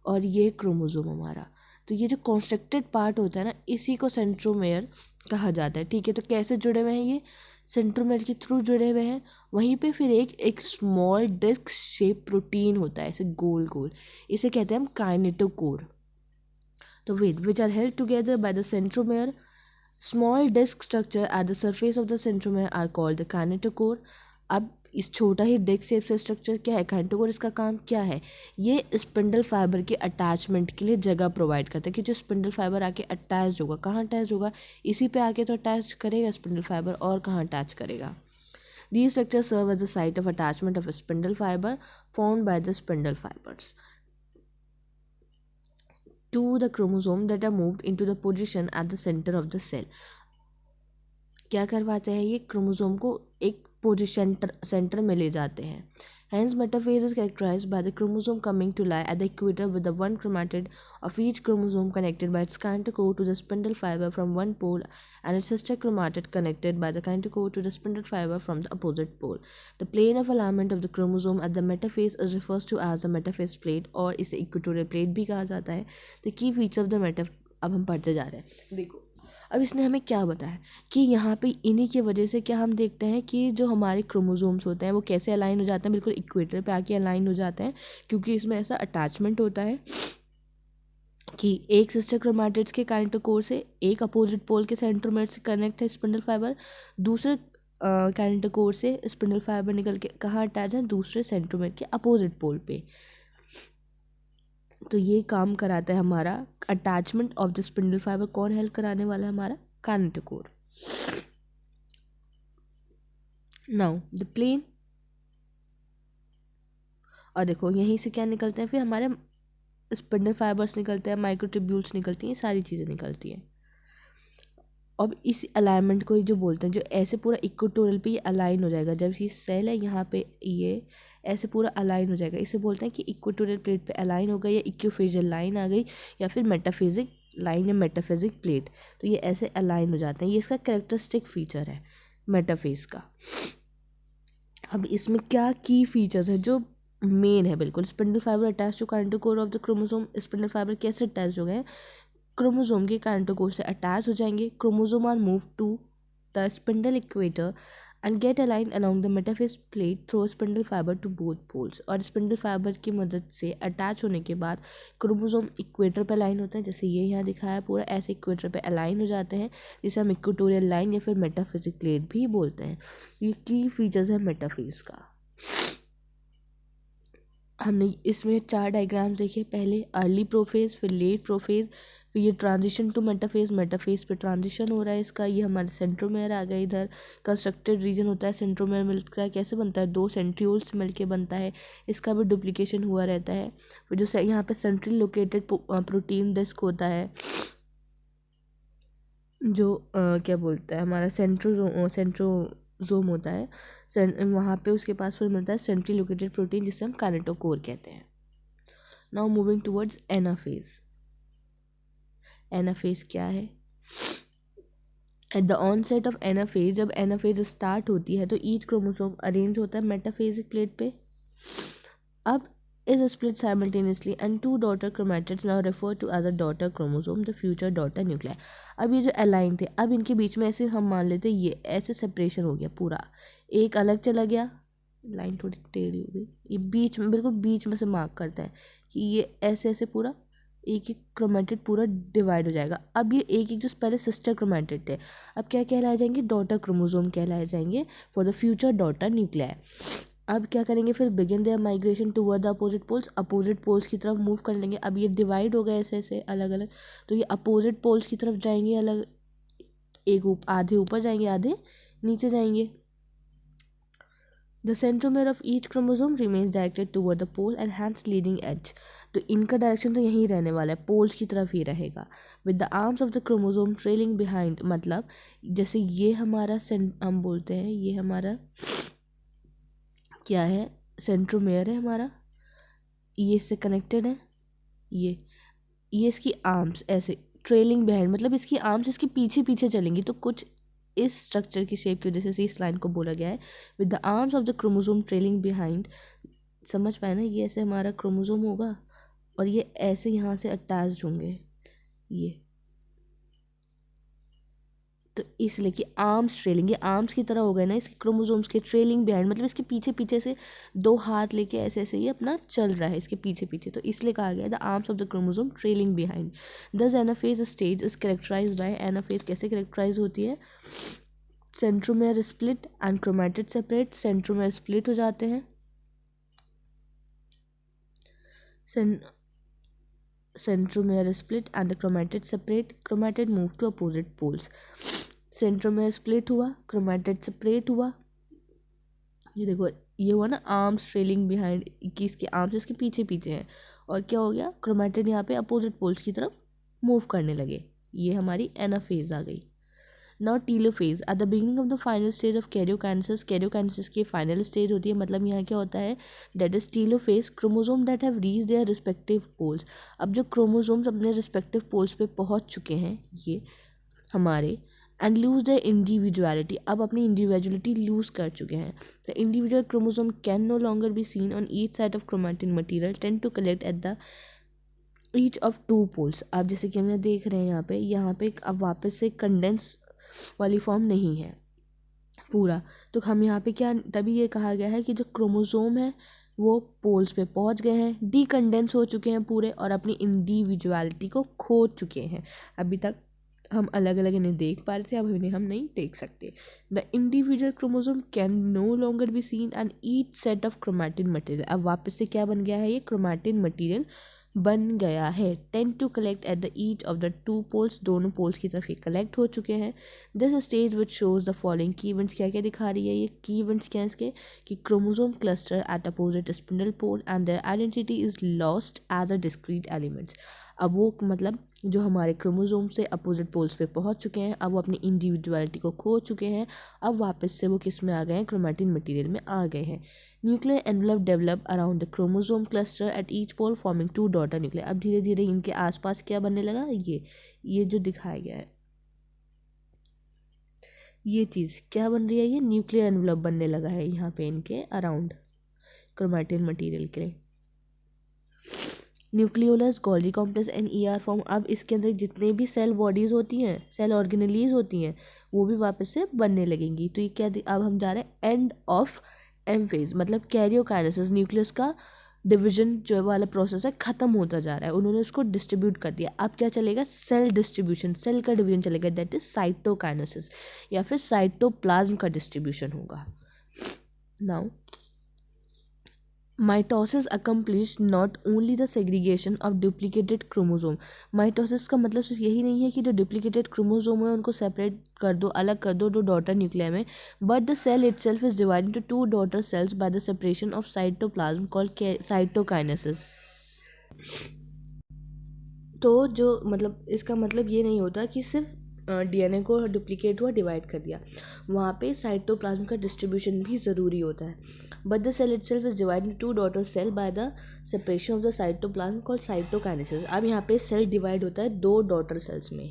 और ये क्रोमोसोम हमारा, तो ये जो कॉन्स्ट्रक्टेड पार्ट होता है ना, इसी को सेंट्रोमेयर कहा जाता है. ठीक है, तो कैसे जुड़े हुए हैं ये, सेंट्रोमेयर के थ्रू जुड़े हुए हैं. वहीं पे फिर एक स्मॉल डिस्क शेप प्रोटीन होता है, ऐसे गोल गोल, इसे कहते हैं हम काइनेटोकोर. तो wait which are held together by the centromere. Small disc structure at the surface of the centromere are called the kinetochore. अब इस छोटा ही डिस्क शेप से स्ट्रक्चर क्या है, काइनेटोकोर, इसका काम क्या है, ये स्पिंडल फाइबर के अटैचमेंट के लिए जगह प्रोवाइड करता है कि जो स्पिंडल फाइबर आके अटैच होगा, कहाँ अटैच होगा, इसी पे आके तो अटैच करेगा स्पिंडल फाइबर, और कहाँ अटैच करेगा. These structures serve as the site of attachment of a spindle fiber formed by the spindle fibers to the chromosome that are moved into the position at the center of the cell. क्या करवाते हैं ये, chromosome को एक position centre में ले जाते हैं. Hence, metaphase is characterized by the chromosome coming to lie at the equator with the one chromatid of each chromosome connected by its kinetochore to the spindle fiber from one pole and its sister chromatid connected by the kinetochore to the spindle fiber from the opposite pole. The plane of alignment of the chromosome at the metaphase is referred to as the metaphase plate, और इसे equatorial plate भी कहा जाता है. The key features of the अब हम पढ़ते जा रहे हैं. देखो अब इसने हमें क्या बताया कि यहाँ पे इन्हीं की वजह से क्या हम देखते हैं कि जो हमारे क्रोमोसोम्स होते हैं वो कैसे अलाइन हो जाते हैं, बिल्कुल इक्वेटर पे आके अलाइन हो जाते हैं, क्योंकि इसमें ऐसा अटैचमेंट होता है कि एक सिस्टर क्रोमैटिड्स के काइनेटोकोर से एक अपोजिट पोल के सेंट्रोमेयर से कनेक्ट है स्पिंडल फाइबर, दूसरे काइनेटोकोर से स्पिंडल फाइबर निकल के कहाँ अटैच है, दूसरे सेंट्रोमेयर के अपोजिट पोल पे. तो ये काम कराता है हमारा attachment of the spindle fibre. कौन हेल्प कराने वाला है, हमारा काइनेटोकोर. नाउ द प्लेन, और देखो यहीं से क्या निकलते हैं, फिर हमारे स्पिंडल फाइबर्स निकलते हैं, माइक्रोट्यूब्यूल्स निकलती हैं, सारी चीज़ें निकलती हैं. अब इस अलाइनमेंट को जो बोलते हैं, जो ऐसे पूरा इक्वेटोरियल पे ये अलाइन हो जाएगा, जब ये सेल है यहाँ पे ये ऐसे पूरा अलाइन हो जाएगा, इसे बोलते हैं कि इक्वेटोरियल प्लेट पे अलाइन हो गई, या इक्विफेजियल लाइन आ गई, या फिर मेटाफिजिक लाइन या मेटाफिजिक प्लेट. तो ये ऐसे अलाइन हो जाते हैं, ये इसका कैरेक्टरिस्टिक फीचर है मेटाफेज का. अब इसमें क्या की फीचर्स है जो मेन है, बिल्कुल spindle fibre attach to kinetochore of the chromosome. Spindle fibre कैसे अटैच हो गए, क्रोमोसोम के काइनेटोकोर से अटैच हो जाएंगे. Chromosome are move to the spindle equator and get align along the metaphase plate through spindle fibre to both poles. और spindle fibre की मदद से अटैच होने के बाद क्रोमोसोम इक्वेटर पे अलाइन होते हैं, जैसे ये यहाँ दिखाया है पूरा ऐसे इक्वेटर पे अलाइन हो जाते हैं, जिसे हम इक्वेटोरियल लाइन या फिर मेटाफिजिक प्लेट भी बोलते हैं. ये की फीचर्स है मेटाफेज का. हमने इसमें 4 डायग्राम देखे, पहले अर्ली प्रोफेज, फिर लेट प्रोफेज, फिर ये ट्रांजिशन टू मेटाफेज, मेटाफेज पे ट्रांजिशन हो रहा है इसका. ये हमारे सेंट्रोमेयर आ गया, इधर कंस्ट्रक्टेड रीजन होता है, सेंट्रोमेयर मिलता है, कैसे बनता है, 2 सेंट्रियोल्स मिलके बनता है, इसका भी डुप्लीकेशन हुआ रहता है. फिर जो यहाँ पे सेंट्रली लोकेटेड प्रोटीन डिस्क होता है, जो क्या बोलता है हमारा सेंट्रोजोम होता है, वहाँ पे उसके पास फिर मिलता है सेंट्रली लोकेटेड प्रोटीन, जिसे हम काइनेटोकोर कहते हैं. Now moving towards anaphase. Anaphase क्या है, at the onset of anaphase, जब एनाफेज स्टार्ट होती है तो ईच क्रोमोसोम अरेंज होता है मेटाफेजिक प्लेट पे. अब is split simultaneously and two daughter chromatids now referred to as a daughter chromosome, the future daughter nuclei. अब ये जो अलाइन थे, अब इनके बीच में ऐसे हम मान लेते ये ऐसे सेपरेशन हो गया पूरा, एक अलग चला गया, लाइन थोड़ी टेढ़ी हो गई, ये बीच में बिल्कुल बीच में से मार्क करता है कि ये ऐसे ऐसे पूरा एक एक क्रोमेटिड पूरा डिवाइड हो जाएगा। अब ये एक एक जो पहले सिस्टर क्रोमेटिड थे अब क्या कहलाए जाएंगे, डॉटर क्रोमोसोम कहलाए जाएंगे for the future daughter nuclei. अब क्या करेंगे फिर, begin their migration toward the opposite poles की तरफ मूव कर लेंगे। अब ये डिवाइड हो गए ऐसे ऐसे अलग अलग, तो ये अपोजिट पोल्स की तरफ जाएंगे अलग, एक आधे ऊपर जाएंगे आधे नीचे जाएंगे। The centromere of each chromosome remains directed toward the pole and hence leading edge. तो इनका डायरेक्शन तो यहीं रहने वाला है, पोल्स की तरफ ही रहेगा। With the arms of the chromosome trailing behind, मतलब जैसे ये हमारा हम बोलते हैं ये हमारा क्या है, सेंट्रोमेयर है हमारा, ये इससे कनेक्टेड है, ये इसकी आर्म्स ऐसे ट्रेलिंग बिहाइंड, मतलब इसकी आर्म्स इसके पीछे पीछे चलेंगी, तो कुछ इस स्ट्रक्चर की शेप की वजह से इस लाइन को बोला गया है with the arms of the chromosome trailing behind. समझ पाए ना, ये ऐसे हमारा क्रोमोसोम होगा और ये ऐसे यहाँ से अटैच्ड होंगे ये, तो इसलिए कि आर्म्स ट्रेलिंग, ये आर्म्स की तरह हो गए ना इसके क्रोमोसोम्स के, ट्रेलिंग बिहाइंड मतलब इसके पीछे पीछे से दो हाथ लेके ऐसे ऐसे ये अपना चल रहा है इसके पीछे पीछे, तो इसलिए कहा गया the arms of the chromosome trailing behind. The anaphase stage is characterised by, anaphase कैसे कैरेक्टराइज होती है, centromere split and chromatid separate, centromere split हो जाते हैं, centromere split and the chromatid separate, chromatid move to opposite poles, centromere split हुआ, chromatid separate हुआ, ये देखो ये हुआ ना आर्म्स ट्रेलिंग बिहाइंड, कि इसके आर्म्स इसके पीछे पीछे हैं, और क्या हो गया, क्रोमेटिड यहाँ पे अपोजिट पोल्स की तरफ मूव करने लगे, ये हमारी एनाफेज आ गई। Now telophase at the beginning of the final stage of karyokinesis, karyokinesis की final stage होती है, मतलब यहाँ क्या होता है, that is telophase, chromosome that have reached their respective poles। अब जो chromosomes अपने respective poles पे पहुँच चुके हैं ये हमारे, and lose their individuality, अब अपनी individuality lose कर चुके हैं, the individual chromosome can no longer be seen on each side of chromatin material, tend to collect at the each of two poles। अब जैसे कि हम यहाँ देख रहे हैं यहाँ पे अब वापस से कंडेंस वाली फॉर्म नहीं है पूरा, तो हम यहाँ पे क्या, तभी ये कहा गया है कि जो क्रोमोसोम है वो पोल्स पे पहुँच गए हैं, डीकंडेंस हो चुके हैं पूरे और अपनी इंडिविजुअलिटी को खो चुके हैं। अभी तक हम अलग अलग इन्हें देख पा रहे थे, अब इन्हें हम नहीं देख सकते। The individual chromosome can no longer be seen and each set of chromatin material, अब वापस से क्या बन गया है, ये क्रोमैटिन मटेरियल बन गया है। Tend to collect at the each of the two poles, दोनों पोल्स की तरफ ये कलेक्ट हो चुके हैं। This stage which shows the following key events, क्या क्या दिखा रही है ये की इवेंट्स क्या है इसके, कि chromosome cluster at opposite spindle pole and their identity is lost as a discrete elements. अब वो मतलब जो हमारे क्रोमोसोम से अपोजिट पोल्स पे पहुंच चुके हैं, अब वो अपनी इंडिविजुअलिटी को खो चुके हैं, अब वापस से वो किस में आ गए हैं, क्रोमैटिन मटेरियल में आ गए हैं। Nuclear envelope develop around the chromosome cluster at each pole forming two daughter nuclear. अब धीरे धीरे इनके आसपास क्या बनने लगा, ये जो दिखाया गया है ये चीज़ क्या बन रही है, ये न्यूक्लियर एनवलप बनने लगा है यहाँ पे इनके अराउंड क्रोमैटिन मटेरियल के लिए। Nucleolus, Golgi complex and ER form. अब इसके अंदर जितने भी सेल बॉडीज़ होती हैं, सेल ऑर्गेनलीज होती हैं, वो भी वापस से बनने लगेंगी। तो ये क्या, अब हम जा रहे हैं एंड ऑफ एम फेज, मतलब कैरियोकाइनेसिस, न्यूक्लियस का डिवीजन जो वाला प्रोसेस है ख़त्म होता जा रहा है, उन्होंने उसको डिस्ट्रीब्यूट कर दिया। अब क्या चलेगा, सेल डिस्ट्रीब्यूशन, सेल का डिवीजन चलेगा, दैट इज साइटोकाइनेसिस, या फिर साइटोप्लाज्म का डिस्ट्रीब्यूशन होगा। Now mitosis accomplish not only the segregation of duplicated chromosome. Mitosis का मतलब सिर्फ यही नहीं है कि जो डुप्लीकेटेड क्रोमोसोम है उनको सेपरेट कर दो, अलग कर दो डॉटर न्यूक्लिया में, but the cell itself is divided into two daughter cells by the separation of cytoplasm called cytokinesis. तो जो मतलब इसका मतलब ये नहीं होता कि सिर्फ डीएनए को डुप्लीकेट हुआ डिवाइड कर दिया, वहाँ पे साइटोप्लाज्म का डिस्ट्रीब्यूशन भी ज़रूरी होता है। But the cell itself is divided two daughter cell by the separation of the cytoplasm called cytokinesis. अब यहाँ पे सेल डिवाइड होता है दो डॉटर सेल्स में,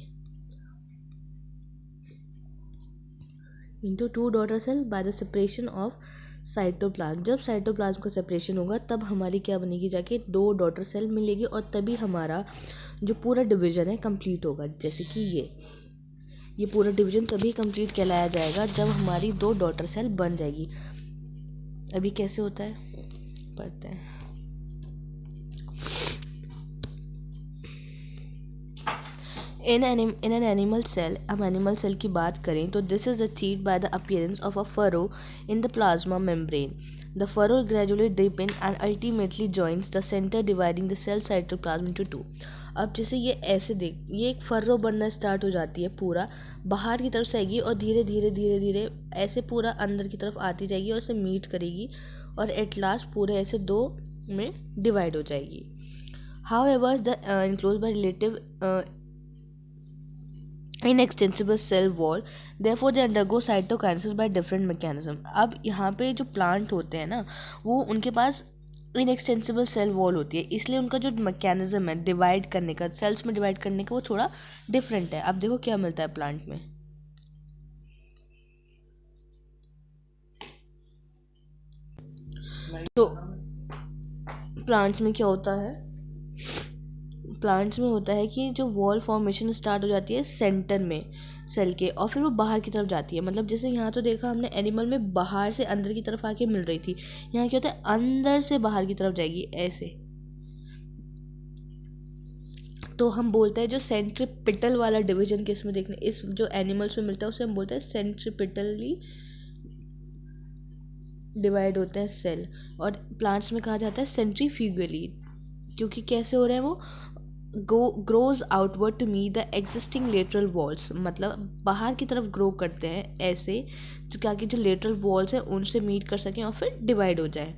into two daughter cell by the separation of cytoplasm, जब साइटोप्लाज्म का separation होगा तब हमारी क्या बनेगी, जाके दो डॉटर सेल मिलेगी और तभी हमारा जो पूरा डिवीजन है कंप्लीट होगा। जैसे कि ये पूरा डिवीजन तभी कंप्लीट कहलाया जाएगा जब हमारी दो डॉटर सेल बन जाएगी। अभी कैसे होता है पढ़ते हैं। इन एन एनिमल सेल, हम एनिमल सेल की बात करें तो this is achieved by the appearance of a furrow in the plasma membrane. The furrow gradually deepen and ultimately joins the center dividing the cell cytoplasm into two। अब जैसे ये ऐसे देख, ये एक फर्रो बनना स्टार्ट हो जाती है, पूरा बाहर की तरफ से आएगी और धीरे धीरे धीरे धीरे ऐसे पूरा अंदर की तरफ आती जाएगी और इसे मीट करेगी और एट लास्ट पूरे ऐसे दो में डिवाइड हो जाएगी। However, the enclosed by relative inextensible cell wall, therefore they undergo cytokinesis by different mechanism। अब यहाँ पे जो प्लांट होते हैं ना, वो उनके पास इनएक्सटेंसिबल सेल वॉल होती है, इसलिए उनका जो मैकेनिज्म है डिवाइड करने का, सेल्स में डिवाइड करने का, वो थोड़ा डिफरेंट है। अब देखो क्या मिलता है प्लांट में। तो प्लांट्स में क्या होता है, प्लांट्स में होता है कि जो वॉल फॉर्मेशन स्टार्ट हो जाती है सेंटर में सेल के और फिर वो बाहर की तरफ जाती है। मतलब जैसे यहाँ तो देखा हमने एनिमल में बाहर से अंदर की तरफ आके मिल रही थी, यहाँ क्या होता है अंदर से बाहर की तरफ जाएगी ऐसे। तो हम बोलते हैं जो सेंट्रीपिटल वाला डिवीजन किस में देखने, इस जो एनिमल्स में मिलता है उसे हम बोलते हैं सेंट्रीपिटली डिवाइड होते हैं सेल, और प्लांट्स में कहा जाता है सेंट्रीफ्यूगली, क्योंकि कैसे हो रहे हैं वो grows outward to meet the existing lateral walls. मतलब बाहर की तरफ ग्रो करते हैं ऐसे, जो क्या कि जो लेटरल वॉल्स हैं उनसे मीट कर सकें और फिर डिवाइड हो जाए।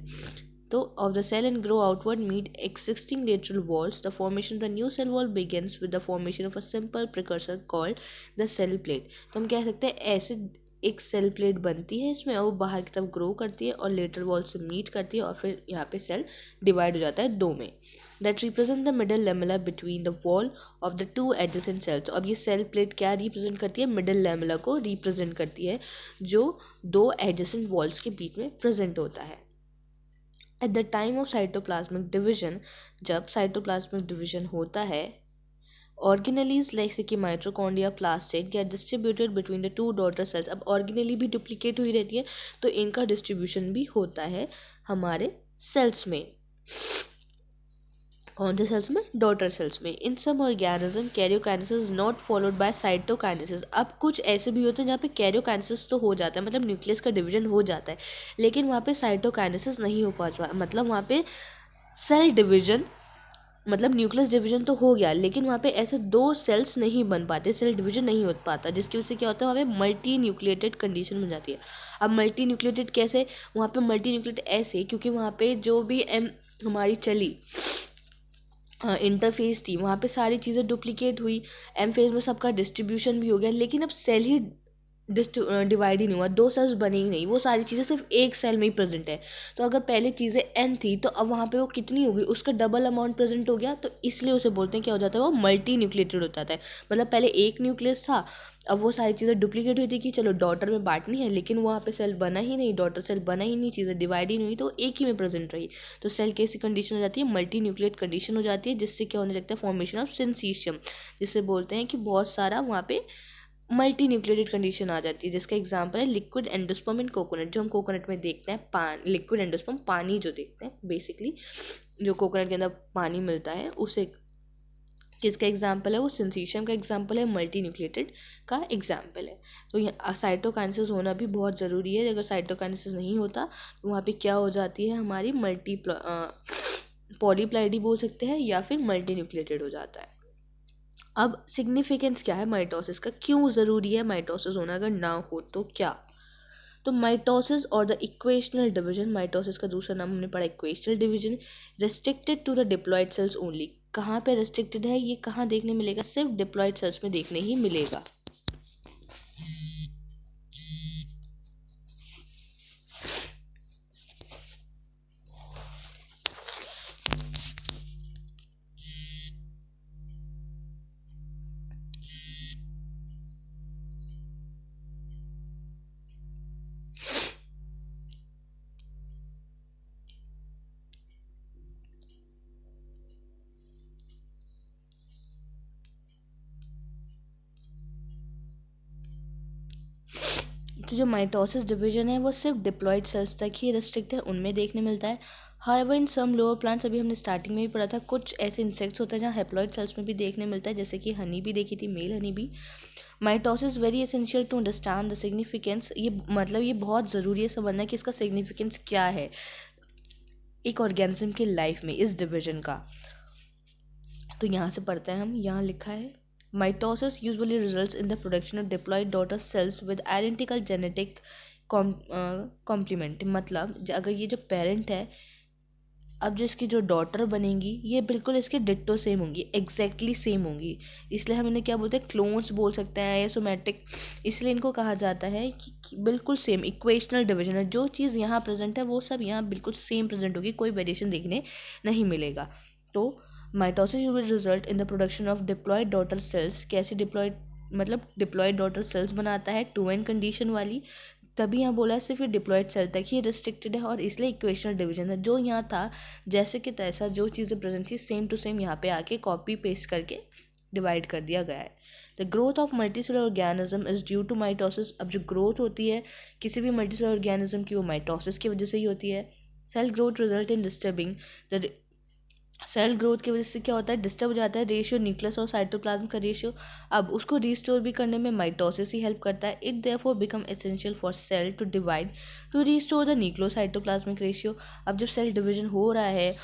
तो of the cell and grow outward meet existing lateral walls, the formation of the new cell wall begins with the formation of a simple precursor called the cell plate। तो हम कह सकते हैं ऐसे एक सेल प्लेट बनती है इसमें, और वो बाहर की तरफ ग्रो करती है और लेटरल वॉल से मीट करती है और फिर यहाँ पे सेल डिवाइड हो जाता है दो में। That represent the middle lamella between the wall of the two adjacent cells. तो अब ये सेल प्लेट क्या रिप्रेजेंट करती है, मिडल लेमुला को रिप्रेजेंट करती है जो दो एडजेसेंट वॉल्स के बीच में प्रेजेंट होता है। At the time of cytoplasmic division, जब साइटोप्लाज्मिक डिवीजन होता है, ऑर्गेनेलीज जैसे कि mitochondria, plastid get distributed between the two daughter sales. अब ऑर्गेनेली भी डुप्लीकेट हुई रहती है तो इनका डिस्ट्रीब्यूशन भी होता है हमारे सेल्स में। कौन से सेल्स में, डॉटर सेल्स में। In some organism karyokinesis is not followed by cytokinesis. अब कुछ ऐसे भी होते हैं जहाँ पे कैरियोकाइनेसिस तो हो जाता है, मतलब न्यूक्लियस का डिवीजन हो जाता है, लेकिन वहाँ पे साइटोकाइनेसिस नहीं हो पाता। मतलब वहाँ पे सेल डिवीजन, मतलब न्यूक्लियस डिवीजन तो हो गया लेकिन वहाँ पे ऐसे दो सेल्स नहीं बन पाते, सेल डिवीजन नहीं हो पाता, जिसकी वजह से क्या होता है वहाँ पे मल्टी न्यूक्लिएटेड कंडीशन बन जाती है। अब मल्टी न्यूक्लिएटेड कैसे, वहाँ पे मल्टी न्यूक्लिएटेड ऐसे क्योंकि वहाँ पे जो भी हमारी चली इंटरफेस थी वहाँ पे सारी चीज़ें डुप्लीकेट हुई, एम फेज में सबका डिस्ट्रीब्यूशन भी हो गया, लेकिन अब सेल ही डिवाइड ही नहीं हुआ, दो सेल्स बने ही नहीं, वो सारी चीज़ें सिर्फ एक सेल में ही प्रेजेंट है। तो अगर पहले चीज़ें एन थी तो अब वहाँ पे वो कितनी होगी, उसका डबल अमाउंट प्रेजेंट हो गया, तो इसलिए उसे बोलते हैं क्या हो जाता है, वो मल्टी न्यूक्लिएटेड हो जाता है। मतलब पहले एक न्यूक्लियस था, अब वो सारी चीज़ें डुप्लीकेट हुई थी कि चलो डॉटर में बांटनी है, लेकिन वहाँ पे सेल बना ही नहीं, डॉटर सेल बना ही नहीं, चीज़ें डिवाइड ही नहीं हुई, तो एक ही में प्रेजेंट रही। तो सेल कैसी कंडीशन हो जाती है, मल्टी न्यूक्लिएट कंडीशन हो जाती है, जिससे क्या होने लगता है, फॉर्मेशन ऑफ सिंसीशियम, जिससे बोलते हैं कि बहुत सारा वहाँ पे मल्टी न्यूक्लिएटेड कंडीशन आ जाती है। जिसका एग्जांपल है लिक्विड एंडोस्पर्म इन कोकोनट, जो हम कोकोनट में देखते हैं, लिक्विड एंडोस्पर्म पानी जो देखते हैं बेसिकली, जो कोकोनट के अंदर पानी मिलता है उसे किसका एग्जाम्पल है, वो सिंसीशियम का एग्जाम्पल है, मल्टी न्यूक्लिएटेड का एग्जाम्पल है। तो यहाँ साइटोकाइनेसिस होना भी बहुत ज़रूरी है, अगर साइटोकाइनेसिस नहीं होता तो वहाँ पे क्या हो जाती है हमारी पॉलीप्लाइडी बोल सकते हैं या फिर मल्टी न्यूक्लिएटेड हो जाता है। अब सिग्निफिकेंस क्या है माइटोसिस का, क्यों ज़रूरी है माइटोसिस होना, अगर ना हो तो क्या। तो माइटोसिस और द इक्वेशनल डिवीजन, माइटोसिस का दूसरा नाम हमने पढ़ा equational division, restricted to the diploid cells only. कहाँ पे रेस्ट्रिक्टेड है, ये कहाँ देखने मिलेगा, सिर्फ डिप्लॉयड सेल्स में देखने ही मिलेगा। तो जो माइटोसिस डिवीजन है वो सिर्फ डिप्लॉयड सेल्स तक ही रिस्ट्रिक्ट है, उनमें देखने मिलता है। However in some lower plants, अभी हमने स्टार्टिंग में भी पढ़ा था, कुछ ऐसे इंसेक्ट्स होते हैं जहाँ हेप्लॉयड सेल्स में भी देखने मिलता है, जैसे कि हनी भी देखी थी, मेल हनी भी। Mitosis very essential to understand the significance, ये मतलब ये बहुत ज़रूरी है समझना कि इसका सिग्निफिकेंस क्या है एक ऑर्गेनिज्म की लाइफ में, इस डिवीजन का। तो यहाँ से पढ़ते हैं हम, यहाँ लिखा है mitosis usually results in the production of diploid daughter cells with identical genetic complement. मतलब अगर ये जो पेरेंट है, अब जो इसकी जो डॉटर बनेंगी ये बिल्कुल इसके डिट्टो सेम होंगी, एग्जैक्टली सेम होंगी, इसलिए हम इन्हें क्या बोलते हैं, क्लोन्स बोल सकते हैं या सोमैटिक। इसलिए इनको कहा जाता है कि बिल्कुल सेम इक्वेशनल डिवीजन है, जो चीज़ यहाँ प्रेजेंट है वो सब यहाँ बिल्कुल सेम प्रेजेंट होगी, कोई वेरिएशन देखने नहीं मिलेगा। तो mitosis will result in the production of diploid daughter cells. कैसे डिप्लॉयड, मतलब डिप्लॉयड डॉटर सेल्स बनाता है, 2n कंडीशन वाली, तभी यहाँ बोला है सिर्फ ये डिप्लॉयड सेल तक ही रिस्ट्रिक्टेड है, और इसलिए इक्वेशनल डिवीजन है। जो यहाँ था जैसे कि तैसा, जो चीज़ें प्रेजेंट थी सेम टू सेम यहाँ पे आके कॉपी पेस्ट करके डिवाइड कर दिया गया है। The growth of multicellular organism is due to mitosis. अब जो ग्रोथ होती है किसी भी मल्टीसेलुलर ऑर्गेनिज्म की, वो माइटोसिस की वजह से ही होती है। Cell growth result in disturbing the, cell growth की वजह से क्या होता है, डिस्टर्ब हो जाता है रेशियो न्यूक्लियस और साइटोप्लाज्म का रेशियो। अब उसको रिस्टोर भी करने में माइटोसिस ही हेल्प करता है। It therefore become essential for cell to divide to restore the nucleocytoplasmic ratio. अब जब सेल डिवीजन हो रहा है,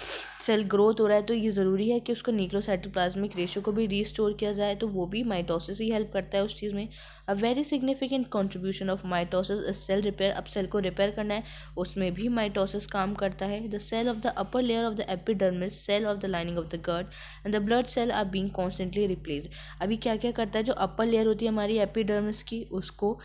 सेल ग्रोथ हो रहा है, तो ये ज़रूरी है कि उसको न्यूक्लियोसाइटोप्लाज्मिक रेशियो को भी रिस्टोर किया जाए, तो वो भी माइटोसिस ही हेल्प करता है उस चीज़ में। A very significant contribution of mitosis is cell repair. अब सेल को रिपेयर करना है, उसमें भी माइटोसिस काम करता है। The cell of the upper layer of the epidermis, cell of the lining of the gut and the blood cell are being constantly replaced. अभी क्या क्या करता है, जो अपर लेयर होती है हमारी एपिडर्मिस की, उसको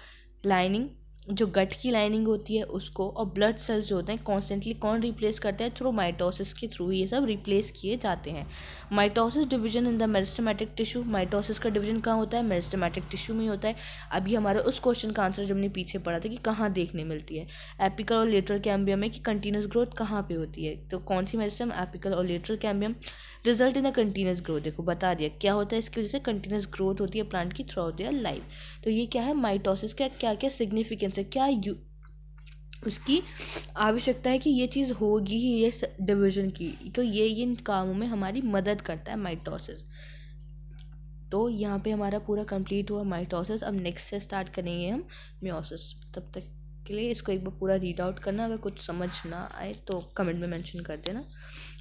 लाइनिंग, जो गट की लाइनिंग होती है उसको, और ब्लड सेल्स जो होते हैं कॉन्स्टेंटली कौन रिप्लेस करते हैं, थ्रू माइटोसिस के थ्रू ये सब रिप्लेस किए जाते हैं। Mitosis division in the meristematic tissue. Mitosis का डिवीजन कहाँ होता है, मेरिस्टेमेटिक टिश्यू में ही होता है। अभी हमारा उस क्वेश्चन का आंसर जो हमने पीछे पढ़ा था कि कहाँ देखने मिलती है, एपिकल और लेटरल कैम्बियम में, कि कंटिन्यूस ग्रोथ कहाँ पे होती है, तो कौन सी मेरिस्टेम, एपिकल और lateral cambium. Result in the continuous growth, देखो बता दिया क्या होता है, इसकी वजह से कंटिन्यूस ग्रोथ होती है प्लांट की थ्रू आउट देयर लाइफ। तो ये क्या है, माइटोसिस का क्या क्या सिग्निफिकेंस है, क्या उसकी आवश्यकता है कि ये चीज़ होगी ही ये डिवीजन की, तो ये इन कामों में हमारी मदद करता है माइटोसिस। तो यहाँ पे हमारा पूरा कंप्लीट हुआ माइटोसिस। अब नेक्स्ट से स्टार्ट करेंगे हम मियोसिस। तब तक के लिए इसको एक बार पूरा रीड आउट करना, अगर कुछ समझ ना आए तो कमेंट में मेंशन कर देना,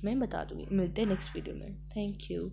मैं बता दूँगी। मिलते हैं नेक्स्ट वीडियो में। Thank you.